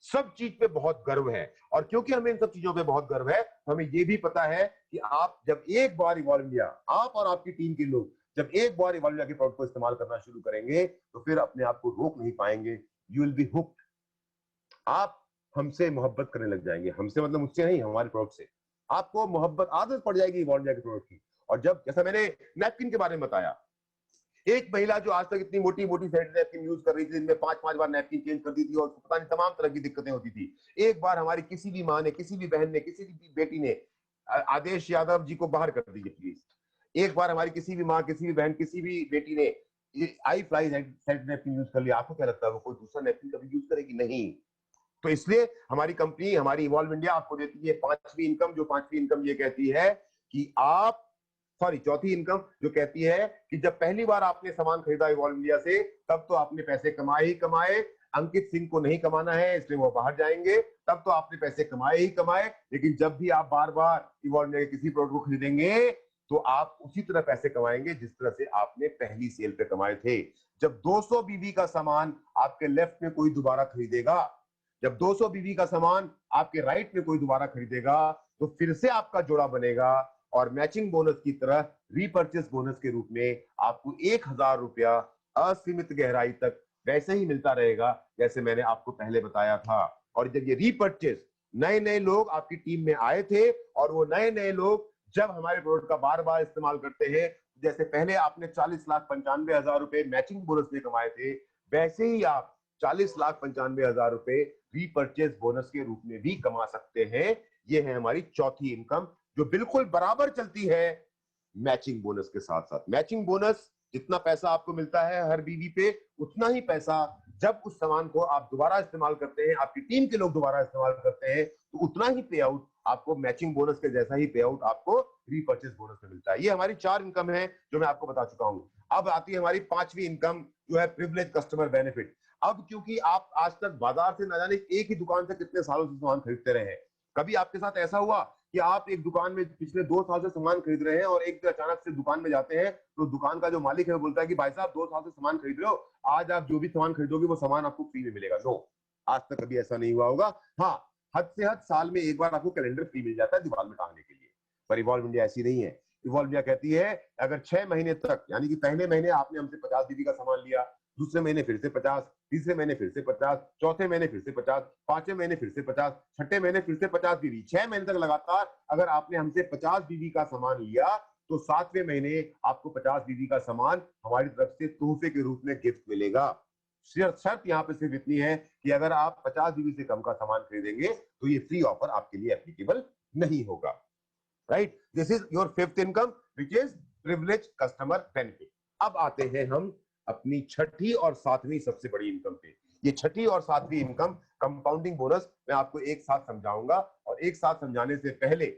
सब चीज पे बहुत गर्व है। और क्योंकि हमें इन सब चीजों पे बहुत गर्व है, तो हमें ये भी पता है कि आप जब एक बार इवॉल्व इंडिया, आप और आपकी टीम के लोग जब एक बार इवॉल्व इंडिया के प्रोडक्ट को इस्तेमाल करना शुरू करेंगे तो फिर अपने आप को रोक नहीं पाएंगे। You will be hooked. आप हमसे मोहब्बत करने लग जाएंगे। हमसे मतलब मुझसे नहीं, हमारे प्रोडक्ट से आपको मोहब्बत, आदत पड़ जाएगी इवॉल्व इंडिया के प्रोडक्ट की। और जब, जैसा मैंने नैपकिन के बारे में बताया, एक महिला जो आज तक इतनी मोटी मोटी सैनिटरी नैपकिन यूज कर रही थी, जिनमें 5-5 बार नैपकिन चेंज करती थी और पता नहीं तमाम तरह की दिक्कतें होती थी, एक बार हमारी किसी भी माँ ने, किसी भी बहन ने, किसी भी बेटी ने, आदेश यादव जी को बाहर कर दीजिए प्लीज, एक बार हमारी किसी भी माँ, किसी भी बहन, किसी भी बेटी ने आई फ्लाई सैनिटरी नैपकिन यूज कर लिया, आपको क्या लगता है वो कोई दूसरा नैपकिन कभी यूज करेगी? नहीं। तो इसलिए हमारी कंपनी, हमारी इवॉल्व इंडिया आपको देती है पांचवी इनकम। जो पांचवी इनकम ये कहती है कि आप, सॉरी, चौथी इनकम जो कहती है कि जब पहली बार आपने सामान खरीदा इवॉल्व इंडिया से, तब तो आपने पैसे कमाए ही कमाए। अंकित सिंह को नहीं कमाना है इसलिए वो बाहर जाएंगे, तब तो आपने पैसे कमाए ही कमाए। लेकिन जब भी आप बार बार इवॉल्व इंडिया के किसी प्रोडक्ट को खरीदेंगे तो आप उसी तरह पैसे कमाएंगे जिस तरह से आपने पहली सेल पे कमाए थे। जब 200 बीबी का सामान आपके लेफ्ट में कोई दोबारा खरीदेगा, जब 200 बीबी का सामान आपके राइट में कोई दोबारा खरीदेगा, तो फिर से आपका जोड़ा बनेगा और मैचिंग बोनस की तरह रीपर्चेस बोनस के रूप में आपको 1000 रुपया असीमित गहराई तक वैसे ही मिलता रहेगा जैसे मैंने आपको पहले बताया था। और जब ये रीपर्चेस, नए नए लोग आपकी टीम में आए थे और वो नए नए लोग जब हमारे प्रोडक्ट का बार बार इस्तेमाल करते हैं, जैसे पहले आपने 40,95,000 रुपए मैचिंग बोनस में कमाए थे, वैसे ही आप 40,95,000 रुपए रीपर्चेस बोनस के रूप में भी कमा सकते हैं। ये है हमारी चौथी इनकम, जो बिल्कुल बराबर चलती है मैचिंग बोनस के साथ साथ। मैचिंग बोनस, जितना पैसा आपको मिलता है हर बीवी पे, उतना ही पैसा जब उस सामान को आप दोबारा इस्तेमाल करते हैं, आपकी टीम के लोग दोबारा इस्तेमाल करते हैं, तो उतना ही पे आउट आपको मैचिंग बोनस के जैसा ही पे आउट आपको रीपर्चेस बोनस में मिलता है। ये हमारी 4 इनकम है जो मैं आपको बता चुका हूं। अब आती है हमारी 5वीं इनकम, जो है प्रिविलेज कस्टमर बेनिफिट। अब क्योंकि आप आज तक बाजार से न जाने एक ही दुकान से कितने सालों से सामान खरीदते रहे हैं, कभी आपके साथ ऐसा हुआ कि आप एक दुकान में पिछले 2 साल से सामान खरीद रहे हैं और एक अचानक से दुकान में जाते हैं तो दुकान का जो मालिक है वो बोलता है कि भाई साहब 2 साल से सामान खरीद रहे हो, आज आप जो भी सामान खरीदोगे वो सामान आपको फ्री में मिलेगा? नो, आज तक कभी ऐसा नहीं हुआ होगा। हाँ, हद से हद साल में एक बार आपको कैलेंडर फ्री मिल जाता है दीवार में टांगने के लिए। पर इवॉल्व इंडिया ऐसी नहीं है। इवॉल्व इंडिया कहती है अगर 6 महीने तक, यानी कि पहले महीने आपने हमसे 50 दीदी का सामान लिया, दूसरे महीने फिर से 50, तीसरे महीने फिर से 50, चौथे महीने फिर से 50, पांचवें महीने फिर से 50, छठे महीने फिर से 50 बीवी, 6 महीने तक लगातार अगर आपने हमसे 50 बीवी का सामान लिया, तो 7वें महीने आपको 50 बीवी का सामान हमारी तरफ से तोहफे के रूप में गिफ्ट मिलेगा। शर्त यहाँ पे सिर्फ इतनी है कि अगर आप 50 जीबी से कम का सामान खरीदेंगे तो ये फ्री ऑफर आपके लिए एप्लीकेबल नहीं होगा। Right, this is your fifth income which is privilege customer benefit. अब आते हैं हम अपनी छठी और सातवीं सबसे बड़ी इनकम पे। ये छठी और सातवीं इनकम कंपाउंडिंग बोनस मैं आपको एक साथ समझाऊंगा, और एक साथ समझाने से पहले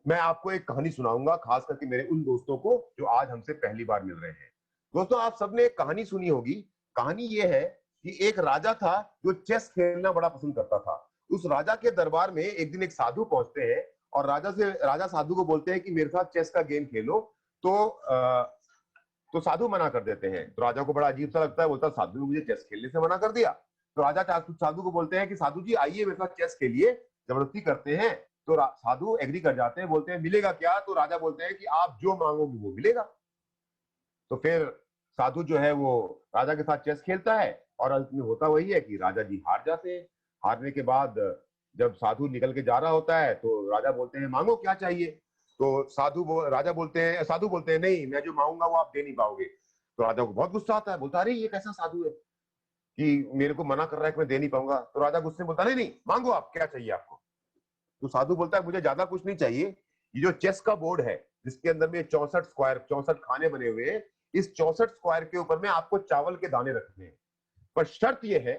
मैं आपको एक कहानी सुनाऊंगा, खास करके मेरे उन दोस्तों को जो आज हमसे पहली बार मिल रहे हैं। दोस्तों, आप सबने एक कहानी सुनी होगी। कहानी ये है कि एक राजा था जो चेस खेलना बड़ा पसंद करता था। उस राजा के दरबार में एक दिन एक साधु पहुंचते हैं और राजा साधु को बोलते हैं कि मेरे साथ चेस का गेम खेलो। तो साधु मना कर देते हैं। तो राजा को बड़ा अजीब सा लगता है, बोलता है साधु ने मुझे चेस खेलने से मना कर दिया। तो राजा साधु को बोलते हैं कि साधु जी आइए मेरे साथ चेस खेलिए, जबरदस्ती करते हैं। तो साधु एग्री कर जाते हैं, बोलते हैं मिलेगा क्या? तो राजा बोलते हैं कि आप जो मांगोगे वो मिलेगा। तो फिर साधु जो है वो राजा के साथ चेस खेलता है, और अंत में होता वही है कि राजा जी हार जाते हैं। हारने के बाद जब साधु निकल के जा रहा होता है तो राजा बोलते हैं मांगो क्या चाहिए? तो साधु बोलते हैं नहीं, मैं जो मांगूंगा वो आप दे नहीं पाओगे। तो राजा को बहुत गुस्सा आता है, बोलता अरे ये कैसा साधु है कि मेरे को मना कर रहा है कि मैं दे नहीं पाऊंगा। तो राजा गुस्से में बोलता नहीं नहीं, मांगो आप, क्या चाहिए आपको? तो साधु बोलता है मुझे ज्यादा कुछ नहीं चाहिए, ये जो चेस का बोर्ड है जिसके अंदर में 64 खाने बने हुए हैं, इस 64 स्क्वायर के ऊपर में आपको चावल के दाने रखने हैं। पर शर्त यह है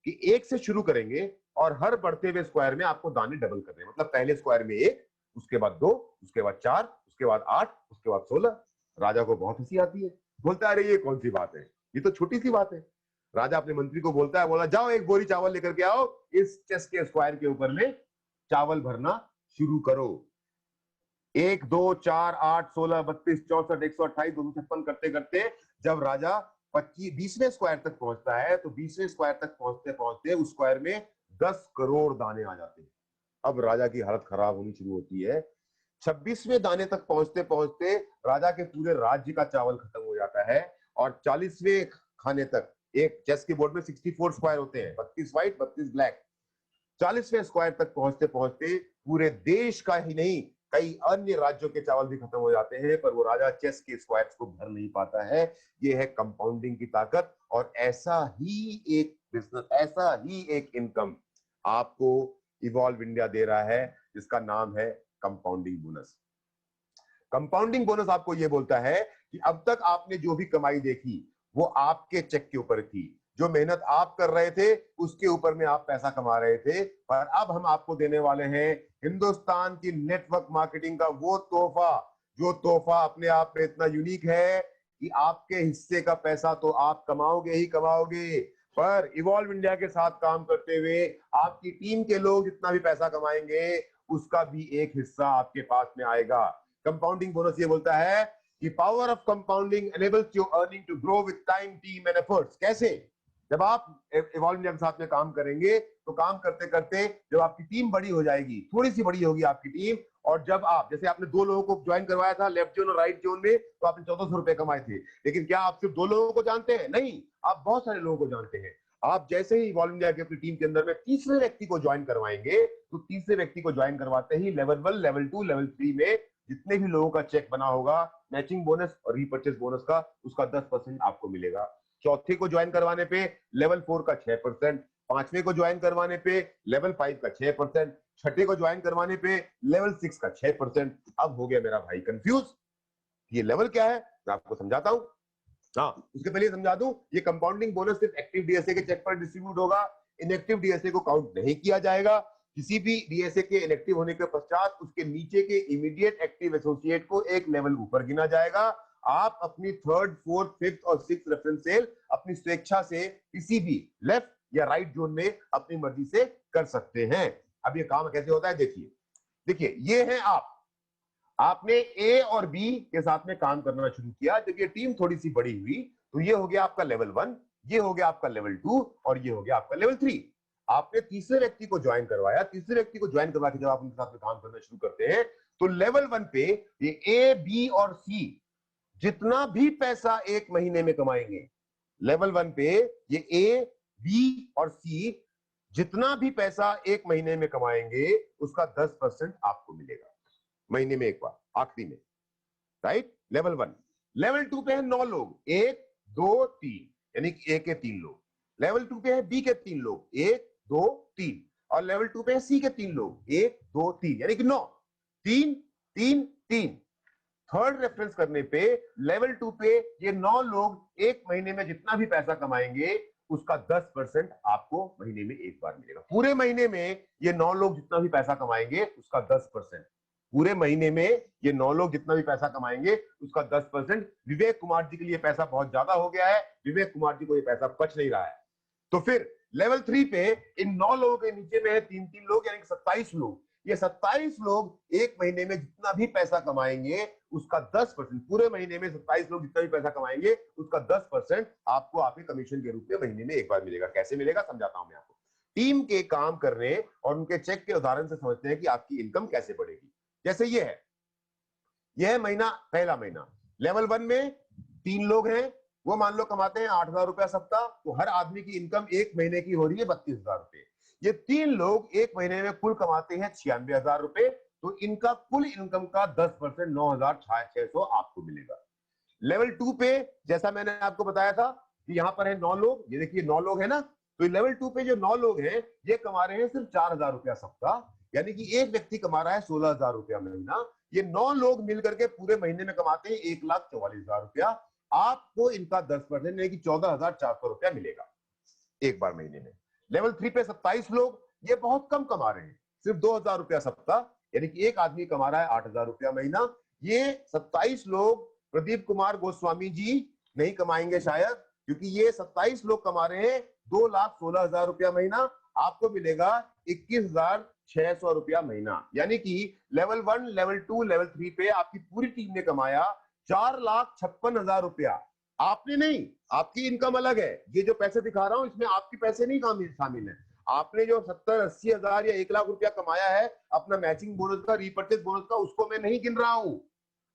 कि एक से शुरू करेंगे और हर बढ़ते हुए स्क्वायर में आपको दाने डबल करने हैं। मतलब पहले स्क्वायर में 1, उसके बाद 2, उसके बाद 4, उसके बाद 8, उसके बाद 16। राजा को बहुत हंसी आती है, बोलता है अरे ये कौन सी बात है, ये तो छोटी सी बात है। राजा अपने मंत्री को बोलता है, बोला जाओ एक बोरी चावल लेकर के आओ, इस चेस के स्क्वायर के ऊपर में चावल भरना शुरू करो। 1, 2, 4, 8, 16, 32, 64, 128, 256 करते करते जब राजा 20वें स्क्वायर तक पहुंचता है, तो 20वें स्क्वायर तक पहुंचते पहुंचते उस स्क्वायर में 10 करोड़ दाने आ जाते हैं। अब राजा की हालत खराब होनी शुरू होती है। 26वें दाने तक पहुंचते पहुंचते राजा के पूरे राज्य का चावल खत्म हो जाता है। और 40वें खाने तक, एक चेस के बोर्ड में 64 स्क्वायर होते हैं, 32 व्हाइट 32 ब्लैक। 40वें स्क्वायर तक पहुंचते पहुंचते पूरे देश का ही नहीं, कई अन्य राज्यों के चावल भी खत्म हो जाते हैं, पर वो राजा चेस के स्क्वायर्स को भर नहीं पाता है। ये है कंपाउंडिंग की ताकत। और ऐसा ही एक बिजनेस, ऐसा ही एक इनकम आपको इवॉल्व इंडिया दे रहा है, जिसका नाम है कंपाउंडिंग बोनस। कंपाउंडिंग बोनस आपको यह बोलता है कि अब तक आपने जो भी कमाई देखी वो आपके चेक के ऊपर थी, जो मेहनत आप कर रहे थे उसके ऊपर में आप पैसा कमा रहे थे। पर अब हम आपको देने वाले हैं हिंदुस्तान की नेटवर्क मार्केटिंग का वो तोहफा, जो तोहफा अपने आप में इतना यूनिक है कि आपके हिस्से का पैसा तो आप कमाओगे ही कमाओगे, पर इवॉल्व इंडिया के साथ काम करते हुए आपकी टीम के लोग जितना भी पैसा कमाएंगे उसका भी एक हिस्सा आपके पास में आएगा। कंपाउंडिंग बोनस ये बोलता है कि power of compounding enables your earning to grow with time, team and efforts। कैसे? जब आप इवॉल्व इंडिया के साथ में काम करेंगे तो काम करते करते जब आपकी टीम बड़ी हो जाएगी, थोड़ी सी बड़ी होगी आपकी टीम, और जब आप, जैसे आपने 2 लोगों को ज्वाइन करवाया था लेफ्ट जोन और राइट जोन में, तो आपने 1400 रुपए कमाए थे। लेकिन क्या आप सिर्फ 2 लोगों को जानते हैं? नहीं, आप बहुत सारे लोगों को जानते हैं। आप जैसे ही इवॉल्व इंडिया की अपनी टीम के अंदर में तीसरे व्यक्ति को ज्वाइन करवाएंगे, तो तीसरे व्यक्ति को ज्वाइन करवाते ही लेवल 1, लेवल 2, लेवल 3 में जितने भी लोगों का चेक बना होगा, मैचिंग बोनस और रीपर्चेस बोनस का, उसका 10% आपको मिलेगा। चौथे को ज्वाइन करवाने पे लेवल 4 का 6%, पांचवें को ज्वाइन करवाने पे लेवल 5 का 6%, छठे को ज्वाइन करवाने पे लेवल 6 का 6%। अब हो गया मेरा भाई कंफ्यूज, ये लेवल क्या है? मैं आपको समझाता हूं। हाँ, उसके पहले समझा दूं, ये कंपाउंडिंग बोनस सिर्फ एक्टिव डीएसए के चेक पर डिस्ट्रीब्यूट होगा, इनएक्टिव डीएसए को काउंट नहीं किया जाएगा। किसी भी डीएसए के इनएक्टिव होने के पश्चात उसके नीचे के इमीडिएट एक्टिव एसोसिएट को एक लेवल ऊपर गिना जाएगा। आप अपनी 3rd, 4th, 5th और 6th रेफरेंस सेल अपनी स्वेच्छा से किसी भी लेफ्ट या राइट जोन में अपनी मर्जी से कर सकते हैं। अब ये काम कैसे होता है, देखिए देखिए, ये है आपने ए और बी के साथ में काम करना शुरू किया, जब ये टीम थोड़ी सी बड़ी हुई तो ये हो गया आपका लेवल 1, ये हो गया आपका लेवल 2 और ये हो गया आपका लेवल 3। आपने तीसरे व्यक्ति को ज्वाइन करवाया, तीसरे व्यक्ति को ज्वाइन करवा के जब आप उनके साथ में काम करना शुरू करते हैं तो लेवल 1 पे ये ए, बी और सी जितना भी पैसा एक महीने में कमाएंगे, लेवल 1 पे ये ए, बी और सी जितना भी पैसा एक महीने में कमाएंगे उसका 10% आपको मिलेगा महीने में एक बार, आखिरी में। Right, level 1। लेवल 2 पे है 9 लोग, 1, 2, 3। यानी कि ए के 3 लोग। लेवल 2 पे है बी के 3 लोग, 1 2 3, और लेवल 2 पे है सी के 3 लोग, 1 2 3, यानी कि 9, 3 3 3। थर्ड रेफरेंस करने पे लेवल 2 पे ये 9 लोग एक महीने में जितना भी पैसा कमाएंगे उसका 10% आपको महीने में एक बार मिलेगा। पूरे महीने में ये 9 लोग जितना भी पैसा कमाएंगे उसका 10%, पूरे महीने में ये 9 लोग जितना भी पैसा कमाएंगे उसका 10%। विवेक कुमार जी के लिए पैसा बहुत ज्यादा हो गया है, विवेक कुमार जी को ये पैसा बच नहीं रहा है। तो फिर लेवल 3 पे इन 9 लोगों के नीचे में है 3-3 लोग, यानी 27 लोग। ये 27 लोग एक महीने में जितना भी पैसा कमाएंगे उसका 10%, पूरे महीने में 27 लोग जितना भी पैसा कमाएंगे उसका 10% आपको आपके कमीशन के रूप में महीने में एक बार मिलेगा। कैसे मिलेगा समझाता हूं मैं आपको। टीम के काम करने और उनके चेक के उदाहरण से समझते हैं कि आपकी इनकम कैसे बढ़ेगी। जैसे ये है, यह है महीना, पहला महीना। लेवल 1 में 3 लोग हैं, वो मान लो कमाते हैं 8,000 रुपया सप्ताह, तो हर आदमी की इनकम एक महीने की हो रही है 32,000 रुपए। ये 3 लोग एक महीने में कुल कमाते हैं 96,000 रुपए, तो इनका कुल इनकम का 10% 9,600 आपको मिलेगा। लेवल 2 पे जैसा मैंने आपको बताया था कि यहां पर है 9 लोग, ये देखिए 9 लोग है ना, तो लेवल 2 पे जो 9 लोग हैं ये कमा रहे हैं सिर्फ 4,000 रुपया सप्ताह, यानी कि एक व्यक्ति कमा रहा है 16,000 रुपया महीना। ये 9 लोग मिलकर के पूरे महीने में कमाते हैं 1,44,000 रुपया। आपको इनका 10% यानी कि 14,400 रुपया मिलेगा एक बार महीने में। लेवल 3 पे 27 लोग, ये बहुत कम कमा रहे हैं, सिर्फ 2,000 रुपया सप्ताह, यानी कि एक आदमी कमा रहा है 8,000 रुपया महीना। ये 27 लोग प्रदीप कुमार गोस्वामी जी नहीं कमाएंगे शायद, क्योंकि ये 27 लोग कमा रहे हैं 2,16,000 रुपया महीना। आपको मिलेगा 21,600 रुपया महीना, यानी कि लेवल 1, लेवल 2, लेवल 3 पे आपकी पूरी टीम ने कमाया 4,56,000 रुपया। आपने नहीं, आपकी इनकम अलग है। ये जो पैसे दिखा रहा हूं इसमें आपके पैसे नहीं शामिल है। आपने जो 70-80 हजार या 1,00,000 रुपया कमाया है अपना मैचिंग बोनस का, रीपर्चेज बोनस का, उसको मैं नहीं गिन रहा हूं।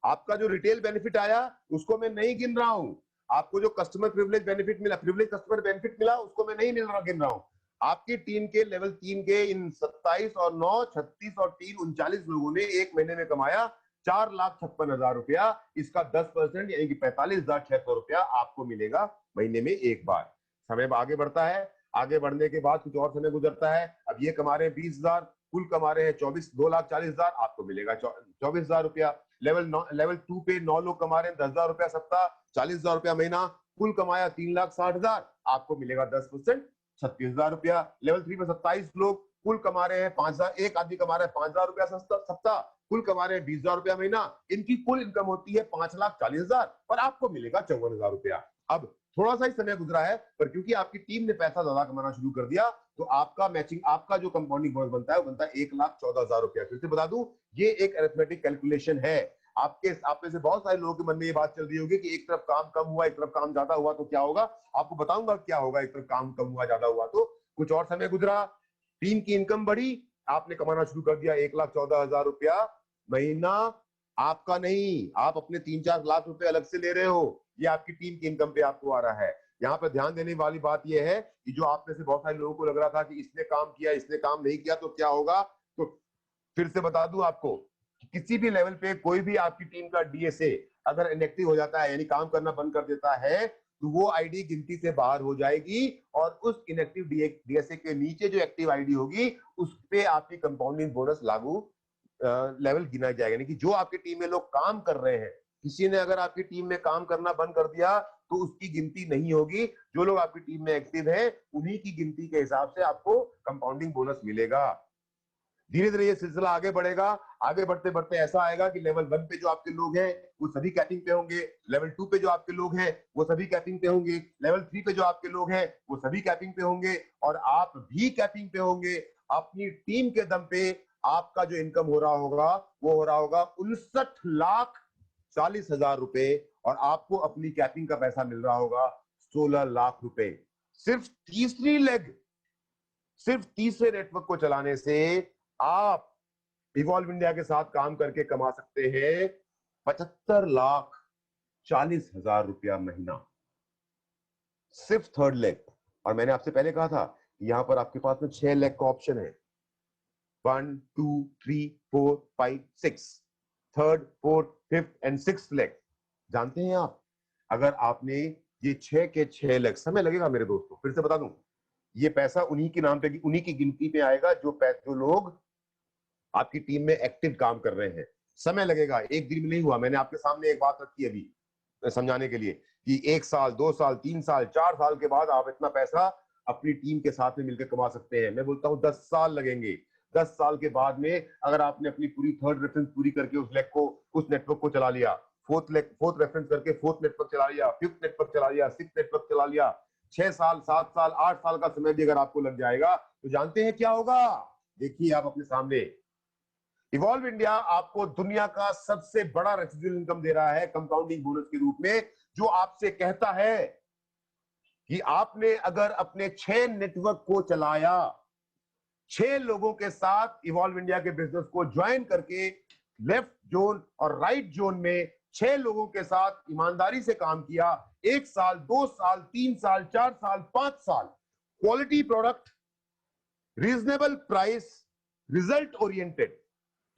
आपका जो रिटेल बेनिफिट आया उसको मैं नहीं गिन रहा हूं। आपको जो कस्टमर प्रिविलेज बेनिफिट मिला, प्रिविलेज कस्टमर बेनिफिट मिला, उसको मैं नहीं गिन रहा हूं। आपकी टीम के लेवल 3 के इन 27 और 9 36 और 3 39 लोगों ने एक महीने में कमाया 4,56,000 रुपया। इसका 10% यानी कि 45,600 रुपया आपको मिलेगा महीने में एक बार। समय आगे बढ़ता है, आगे बढ़ने के बाद कुछ और समय गुजरता है। अब ये कमा रहे हैं 20,000, कुल कमा रहे हैं 2,40,000, आपको मिलेगा 24,000 रुपया। लेवल 2 पे 9 लोग कमा रहे हैं 10,000 रुपया सप्ताह, 40,000 रुपया महीना, कुल कमाया 3,60,000, आपको मिलेगा 10%, 36,000 रुपया। लेवल 3 में 27 लोग कुल कमा रहे हैं 5,000, एक आदमी कमा रहा है 5,000 रुपया सप्ताह, कुल कमा रहे हैं 20,000 रुपया महीना। इनकी कुल इनकम होती है 5,40,000 और आपको मिलेगा 54,000 रुपया। अब थोड़ा सा ही समय गुजरा है, पर क्योंकि आपकी टीम ने पैसा ज्यादा कमाना शुरू कर दिया, तो आपका मैचिंग, आपका जो कंपाउंडिंग बोनस बनता है वो बनता है 1,14,000 रुपया। फिर से बता दूं, ये एक अरिथमेटिक कैलकुलेशन है। आप में से बहुत सारे लोगों के मन में ये बात चल रही होगी कि एक तरफ काम कम हुआ, एक तरफ काम ज्यादा हुआ तो क्या होगा। आपको बताऊंगा क्या होगा एक तरफ काम कम हुआ, ज्यादा हुआ तो। कुछ और समय गुजरा, टीम की इनकम बढ़ी, आपने कमाना शुरू कर दिया 1,14,000 रुपया महीना। आपका नहीं, आप अपने 3-4 लाख रुपए अलग से ले रहे हो, ये आपकी टीम की इनकम पे आपको आ रहा है। यहाँ पर ध्यान देने वाली बात यह है कि जो आप में से बहुत सारे लोगों को लग रहा था कि इसने काम किया, इसने काम नहीं किया तो क्या होगा, तो फिर से बता दूं आपको, किसी भी लेवल पे कोई भी आपकी टीम का डीएसए अगर इनएक्टिव हो जाता है, यानी काम करना बंद कर देता है, तो वो आईडी गिनती से बाहर हो जाएगी और उस इनएक्टिव डीएसए के नीचे जो एक्टिव आईडी होगी उस पे आपकी कंपाउंडिंग बोनस लागू लेवल गिना जाएगा। यानी कि जो आपकी टीम में लोग काम कर रहे हैं, किसी ने अगर आपकी टीम में काम करना बंद कर दिया तो उसकी गिनती नहीं होगी। जो लोग आपकी टीम में एक्टिव हैं उन्हीं की गिनती के हिसाब से आपको कंपाउंडिंग बोनस मिलेगा। धीरे धीरे ये सिलसिला आगे बढ़ेगा। आगे बढ़ते बढ़ते ऐसा आएगा कि लेवल 1 पे जो आपके लोग हैं वो सभी कैपिंग पे होंगे, लेवल 2 पे जो आपके लोग हैं वो सभी कैपिंग पे होंगे, लेवल 3 पे जो आपके लोग हैं वो सभी कैपिंग पे होंगे, और आप भी कैपिंग पे होंगे। अपनी टीम के दम पे आपका जो इनकम हो रहा होगा वो हो रहा होगा 59,40,000 रुपए, और आपको अपनी कैपिंग का पैसा मिल रहा होगा 16 लाख रुपए। सिर्फ तीसरी लेग, सिर्फ तीसरे नेटवर्क को चलाने से आप इवॉल्व इंडिया के साथ काम करके कमा सकते हैं 75,40,000 रुपया महीना, सिर्फ थर्ड लेग। और मैंने आपसे पहले कहा था यहां पर आपके पास में 6 लेग का ऑप्शन है, 1 2 3 4 5 6, third, fourth, fifth and sixth leg. जानते हैं आप, अगर आपने ये 6 के 6 लाख, समय लगेगा मेरे दोस्तों, फिर से बता दूं, ये पैसा उन्हीं के नाम पे, उन्हीं की गिनती पे आएगा जो लोग आपकी टीम में एक्टिव काम कर रहे हैं। समय लगेगा, एक दिन में नहीं हुआ। मैंने आपके सामने एक बात रखी अभी समझाने के लिए कि 1 साल, 2 साल, 3 साल, 4 साल के बाद आप इतना पैसा अपनी टीम के साथ में मिलकर कमा सकते हैं। मैं बोलता हूं 10 साल लगेंगे। 10 साल के बाद में अगर आपने अपनी पूरी थर्ड रेफरेंस पूरी करके उस लेग को, उस नेटवर्क को चला लिया, फोर्थ रेफरेंस करके फोर्थ नेटवर्क चला लिया, फिफ्थ नेटवर्क चला लिया, सिक्स्थ नेटवर्क चला लिया, 6 साल, 7 साल, 8 साल का समय भी अगर आपको लग जाएगा तो जानते हैं क्या होगा? देखिए आप अपने सामने, इवॉल्व इंडिया आपको दुनिया का सबसे बड़ा रेसिडुअल इनकम दे रहा है कंपाउंडिंग बोनस के रूप में, जो आपसे कहता है कि आपने अगर अपने 6 नेटवर्क को चलाया, 6 लोगों के साथ इवॉल्व इंडिया के बिजनेस को ज्वाइन करके लेफ्ट जोन और राइट जोन में 6 लोगों के साथ ईमानदारी से काम किया, 1 साल, 2 साल, 3 साल, 4 साल, 5 साल, quality product, reasonable price, result oriented,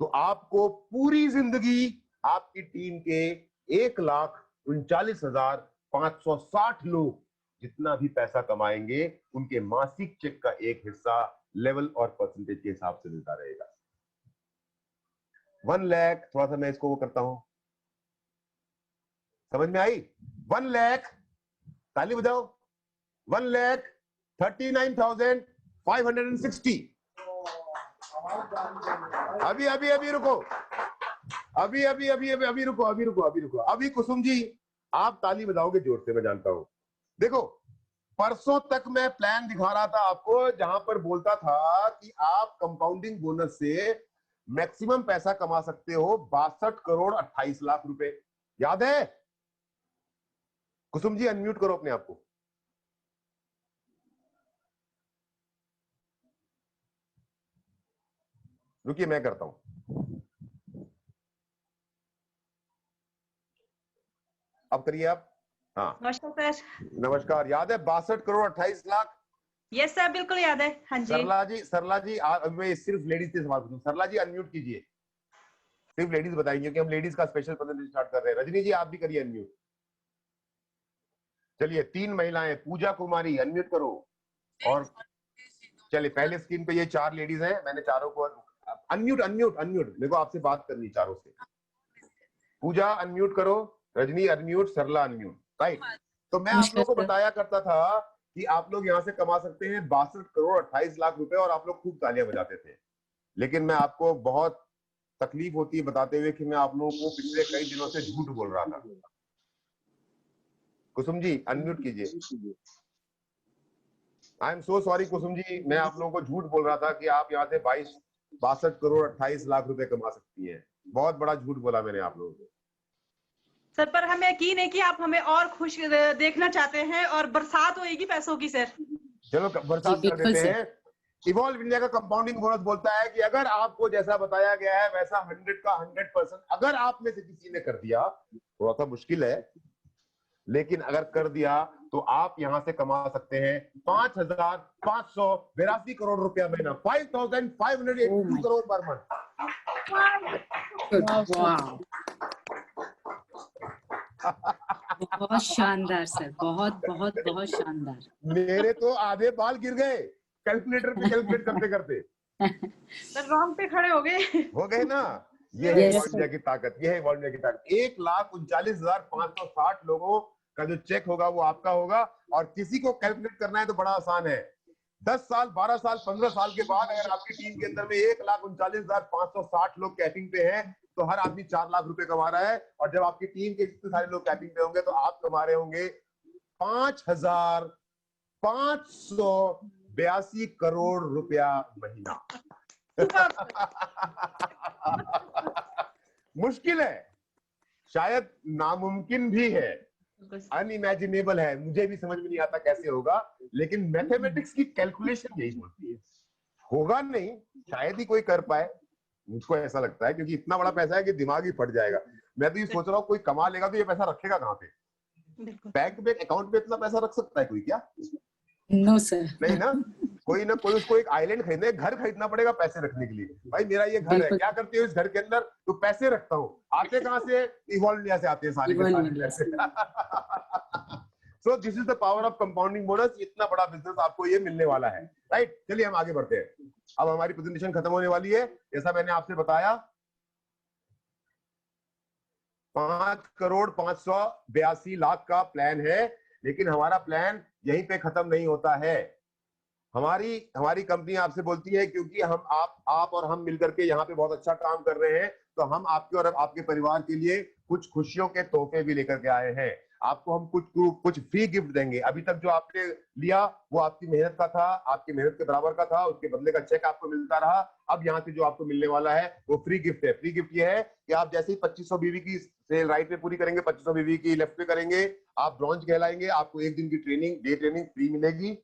तो आपको पूरी जिंदगी आपकी टीम के 1,39,560 लोग जितना भी पैसा कमाएंगे, उनके मासिक चेक का एक हिस्सा लेवल और परसेंटेज के हिसाब से मिलता रहेगा। 1 लाख, थोड़ा सा मैं इसको वो करता हूं, समझ में आई? 1 लाख, ताली बजाओ, 1,39,560। अभी रुको, अभी कुसुम जी आप ताली बजाओगे जोर से, मैं जानता हूं। देखो, परसों तक मैं प्लान दिखा रहा था आपको, जहां पर बोलता था कि आप कंपाउंडिंग बोनस से मैक्सिमम पैसा कमा सकते हो 62 करोड़ 28 लाख रुपए। याद है? कुसुम जी अनम्यूट करो अपने आप को। रुकिए मैं करता हूं। अब करिए आप। हाँ नमस्कार सर। नमस्कार। याद है 62 करोड़ 28 लाख? यस सर, बिल्कुल याद है। हाँ जी। सरला जी मैं सिर्फ लेडीज से सवाल पूछूं। सरला जी अनम्यूट कीजिए, सिर्फ लेडीज बताएंगे कि हम लेडीज का स्पेशल प्रेजेंटेशन स्टार्ट कर रहे हैं। रजनी जी आप भी करिए अनम्यूट। चलिए 3 महिलाएं, पूजा कुमारी अनम्यूट करो। और चलिए पहले स्क्रीन पे ये 4 लेडीज हैं, मैंने चारों को अनम्यूट मेरे को आपसे बात करनी चारों से। पूजा अनम्यूट करो, रजनी अनम्यूट, सरला अनम्यूट, राइट। तो मैं आप लोगों को बताया करता था कि आप लोग यहां से कमा सकते हैं 62 करोड़ 28 लाख रुपए, और आप लोग खूब तालियां बजाते थे। लेकिन मैं आपको बहुत तकलीफ होती है बताते हुए कि मैं आप लोगों को पिछले कई दिनों से झूठ बोल रहा था। कुसुम जी अनम्यूट कीजिए। I am so sorry Kusum ji, मैं आप लोगों को झूठ बोल रहा था कि आप यहाँ से 62 करोड़ 28 लाख रुपए कमा सकती हैं। बहुत बड़ा झूठ बोला मैंने आप लोगों को। सर पर हमें यकीन है कि आप हमें और खुश देखना चाहते हैं और बरसात होगी पैसों की सर। चलो बरसात कर देते हैं। इवॉल्व इंडिया का कंपाउंडिंग बोनस बोलता है कि अगर आपको जैसा बताया गया है वैसा 100 का 100% अगर आप में से किसी ने कर दिया, थोड़ा सा मुश्किल है लेकिन अगर कर दिया, तो आप यहां से कमा सकते हैं 5,582 करोड़ रुपया महीना, 5,582 करोड़ पर मंथ। बहुत शानदार सर, बहुत बहुत बहुत शानदार। मेरे तो आधे बाल गिर गए कैलकुलेटर पे कैलकुलेट करते करते। सर रॉन्ग पे खड़े हो गए ना। ये है इवॉल्व इंडिया की ताकत, ये है इवॉल्व इंडिया की ताकत। 1,39,560 लोगों का जो चेक होगा वो आपका होगा, और किसी को कैलकुलेट करना है तो बड़ा आसान है। 10 साल, 12 साल, 15 साल के बाद अगर आपकी टीम के अंदर में 1,39,560 लोग कैपिंग पे हैं, तो हर आदमी 4 लाख रुपए कमा रहा है। और जब आपकी टीम के जितने सारे लोग कैपिंग पे होंगे तो आप कमा रहे होंगे 5,582 करोड़ रुपया महीना। मुश्किल है, शायद नामुमकिन भी है, अनइमेजिनेबल है, मुझे भी समझ में नहीं आता कैसे होगा, लेकिन मैथमेटिक्स की कैलकुलेशन यही बोलती है। होगा नहीं, शायद ही कोई कर पाए, मुझको ऐसा लगता है, क्योंकि इतना बड़ा पैसा है कि दिमाग ही फट जाएगा। मैं तो ये सोच रहा हूँ कोई कमा लेगा तो ये पैसा रखेगा कहाँ पे? बैंक में अकाउंट में इतना पैसा रख सकता है कोई क्या? नो सर, नहीं ना। कोई ना कोई उसको एक आइलैंड खरीदना, घर खरीदना पड़ेगा पैसे रखने के लिए। भाई मेरा ये घर है, क्या करते हो इस घर के अंदर? तो पैसे रखता हूँ। आते कहाँ से? इवॉल्व इंडिया से आते हैं सारे के सारे पैसे। So this is the power of compounding bonus. इतना बड़ा बिजनेस आपको ये मिलने वाला है, राइट। चलिए हम आगे बढ़ते हैं। अब हमारी प्रेजेंटेशन खत्म होने वाली है। जैसा मैंने आपसे बताया 5,582,00,000 का प्लान है, लेकिन हमारा प्लान यहीं पे खत्म नहीं होता है। हमारी कंपनी आपसे बोलती है क्योंकि हम आप और हम मिलकर के यहाँ पे बहुत अच्छा काम कर रहे हैं, तो हम आपके और आपके परिवार के लिए कुछ खुशियों के तोहफे भी लेकर के आए हैं। आपको हम कुछ फ्री गिफ्ट देंगे। अभी तक जो आपने लिया वो आपकी मेहनत का था, आपकी मेहनत के बराबर का था, उसके बदले का चेक आपको मिलता रहा। अब यहाँ से जो आपको मिलने वाला है वो फ्री गिफ्ट है। फ्री गिफ्ट ये है कि आप जैसे ही 2500 बीवी की सेल राइट में पूरी करेंगे, 2500 बीवी की लेफ्ट में करेंगे, आप ब्रॉन्ज कहलाएंगे। आपको 1 दिन की ट्रेनिंग, डे ट्रेनिंग फ्री मिलेगी।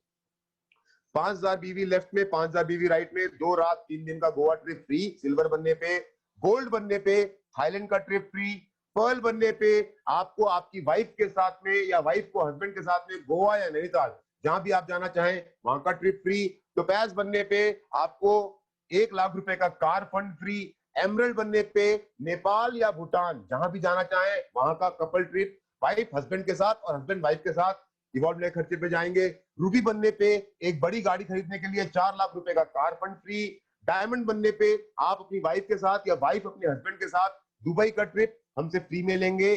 5000 बीवी लेफ्ट में, 5000 बीवी राइट में, 2 रात 3 दिन का गोवा ट्रिप फ्री। सिल्वर बनने पे, गोल्ड बनने पे थाईलैंड का ट्रिप फ्री। पर्ल बनने पे आपको आपकी वाइफ के साथ में या वाइफ को हस्बैंड के साथ में गोवा या नैनीताल जहां भी आप जाना चाहें वहां का ट्रिप फ्री। टोपैज बनने पे आपको 1 लाख रुपए का कार फंड फ्री। एमरल्ड बनने पे नेपाल या भूटान जहां भी जाना चाहें वहां का कपल ट्रिप, वाइफ हस्बैंड के साथ और हस्बैंड वाइफ के साथ इवॉल्व नए खर्चे पे जाएंगे। रूबी बनने पे एक बड़ी गाड़ी खरीदने के लिए 4 लाख रुपए का कार फंड फ्री। डायमंड बनने पे आप अपनी वाइफ के साथ या वाइफ अपने हस्बैंड के साथ दुबई का ट्रिप हमसे फ्री में लेंगे।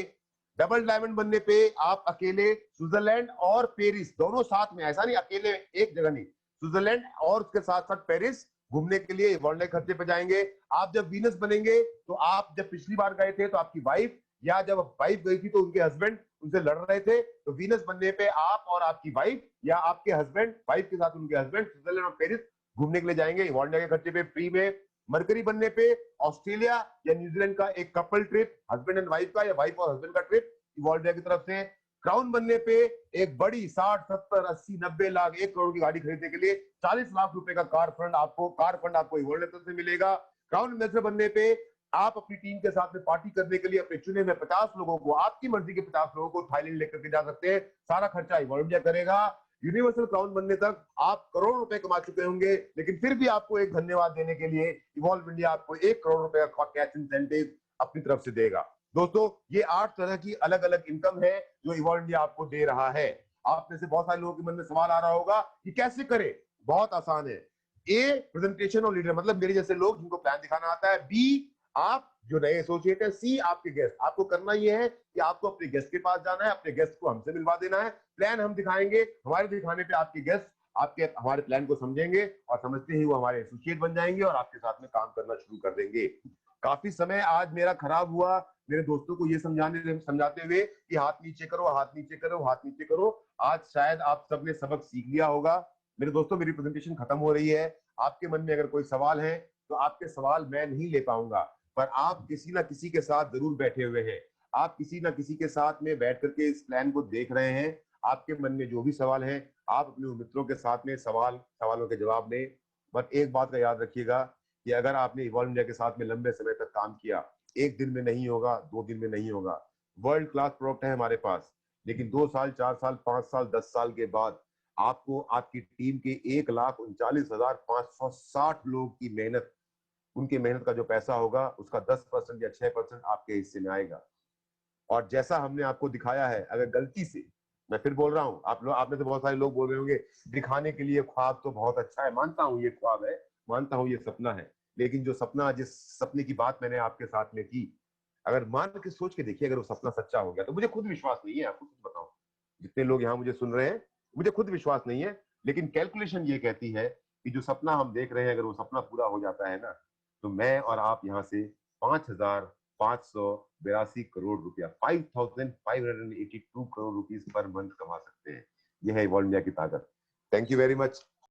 डबल डायमंड बनने पे आप अकेले स्विट्जरलैंड और पेरिस दोनों साथ में, ऐसा नहीं अकेले एक जगह नहीं, स्विट्जरलैंड और उसके साथ साथ पेरिस घूमने के लिए वर्ल्ड खर्चे पे जाएंगे। आप जब वीनस बनेंगे तो आप जब पिछली बार गए थे तो आपकी वाइफ या जब वाइफ गई थी तो उनके हस्बैंड उनसे लड़ रहे थे, तो वीनस बनने पे आप और आपकी वाइफ या आपके हस्बैंड वाइफ के साथ उनके हस्बैंड स्विट्जरलैंड और पेरिस घूमने के लिए जाएंगे वर्ल्ड के खर्चे पे फ्री में। मरकरी बनने पे ऑस्ट्रेलिया या न्यूजीलैंड का एक couple trip, husband and wife का या वाइफ और हस्बैंड का ट्रिप वर्ल्ड की तरफ से। क्राउन बनने पे एक बड़ी 60, 70, 80, 90 लाख 1 करोड़ की गाड़ी खरीदने के लिए 40 लाख रुपए का कार फंड आपको वर्ल्ड की तरफ से मिलेगा। क्राउन इन्वेस्टर बनने पे आप अपनी टीम के साथ में पार्टी करने के लिए अपने चुने हुए 50 लोगों को, आपकी मर्जी के 50 लोगों को थाईलैंड लेकर के जा सकते हैं। सारा खर्चा इवॉल्व इंडिया करेगा। यूनिवर्सल क्राउन बनने तक आप करोड़ रुपए कमा चुके होंगे, लेकिन फिर भी आपको एक धन्यवाद देने के लिए इवॉल्व इंडिया आपको 1 करोड़ रुपए का कैश इंसेंटिव अपनी तरफ से देगा। दोस्तों ये 8 तरह की अलग अलग इनकम है जो इवॉल्व इंडिया आपको दे रहा है। आप में से बहुत सारे लोगों के मन में सवाल आ रहा होगा कि कैसे करें। बहुत आसान है। ए, प्रेजेंटेशन और लीडर, मतलब मेरे जैसे लोग जिनको प्लान दिखाना आता है। बी, आप जो नए एसोसिएट है। सी, आपके गेस्ट। आपको करना यह है कि आपको अपने गेस्ट के पास जाना है, अपने गेस्ट को हमसे मिलवा देना है। प्लान हम दिखाएंगे, हमारे दिखाने पे आपके गेस्ट हमारे प्लान को समझेंगे और समझते ही वो हमारे एसोसिएट बन जाएंगे और आपके साथ में काम करना शुरू कर देंगे। काफी समय आज मेरा खराब हुआ मेरे दोस्तों को ये समझाते हुए कि हाथ नीचे करो, हाथ नीचे करो, हाथ नीचे करो। आज शायद आप सबने सबक सीख लिया होगा। मेरे दोस्तों मेरी प्रेजेंटेशन खत्म हो रही है। आपके मन में अगर कोई सवाल है तो आपके सवाल मैं नहीं ले पाऊंगा, पर आप किसी ना किसी के साथ जरूर बैठे हुए हैं। आप किसी ना किसी के साथ में बैठ करके इस प्लान को देख रहे हैं। आपके मन में जो भी सवाल है आप अपने मित्रों के साथ में सवालों के जवाब दें। पर एक बात का याद रखिएगा कि अगर आपने इवॉल्व इंडिया के साथ में लंबे समय तक काम किया, 1 दिन में नहीं होगा, 2 दिन में नहीं होगा। वर्ल्ड क्लास प्रोडक्ट है हमारे पास, लेकिन 2 साल, 4 साल, 5 साल, 10 साल के बाद आपको आपकी टीम के 1,39,560 लोग की मेहनत, उनके मेहनत का जो पैसा होगा उसका 10% या 6% आपके हिस्से में आएगा। और जैसा हमने आपको दिखाया है, अगर गलती से, मैं फिर बोल रहा हूं, आप में से बहुत सारे लोग बोल रहे होंगे दिखाने के लिए ख्वाब तो बहुत अच्छा है, मानता हूं ये ख्वाब है, मानता हूं ये सपना है, लेकिन जो सपना, जिस सपने की बात मैंने आपके साथ में की, अगर मान के सोच के देखिए, अगर वो सपना सच्चा हो गया तो मुझे खुद विश्वास नहीं है, आपको कुछ बताऊं, जितने लोग यहाँ मुझे सुन रहे हैं मुझे खुद विश्वास नहीं है, लेकिन कैलकुलेशन ये कहती है कि जो सपना हम देख रहे हैं अगर वो सपना पूरा हो जाता है ना, तो मैं और आप यहाँ से 5,582 करोड़ रुपया, 5,582 करोड़ रुपीस पर मंथ कमा सकते हैं। यह है इवॉल्व इंडिया की ताकत। Thank you very much.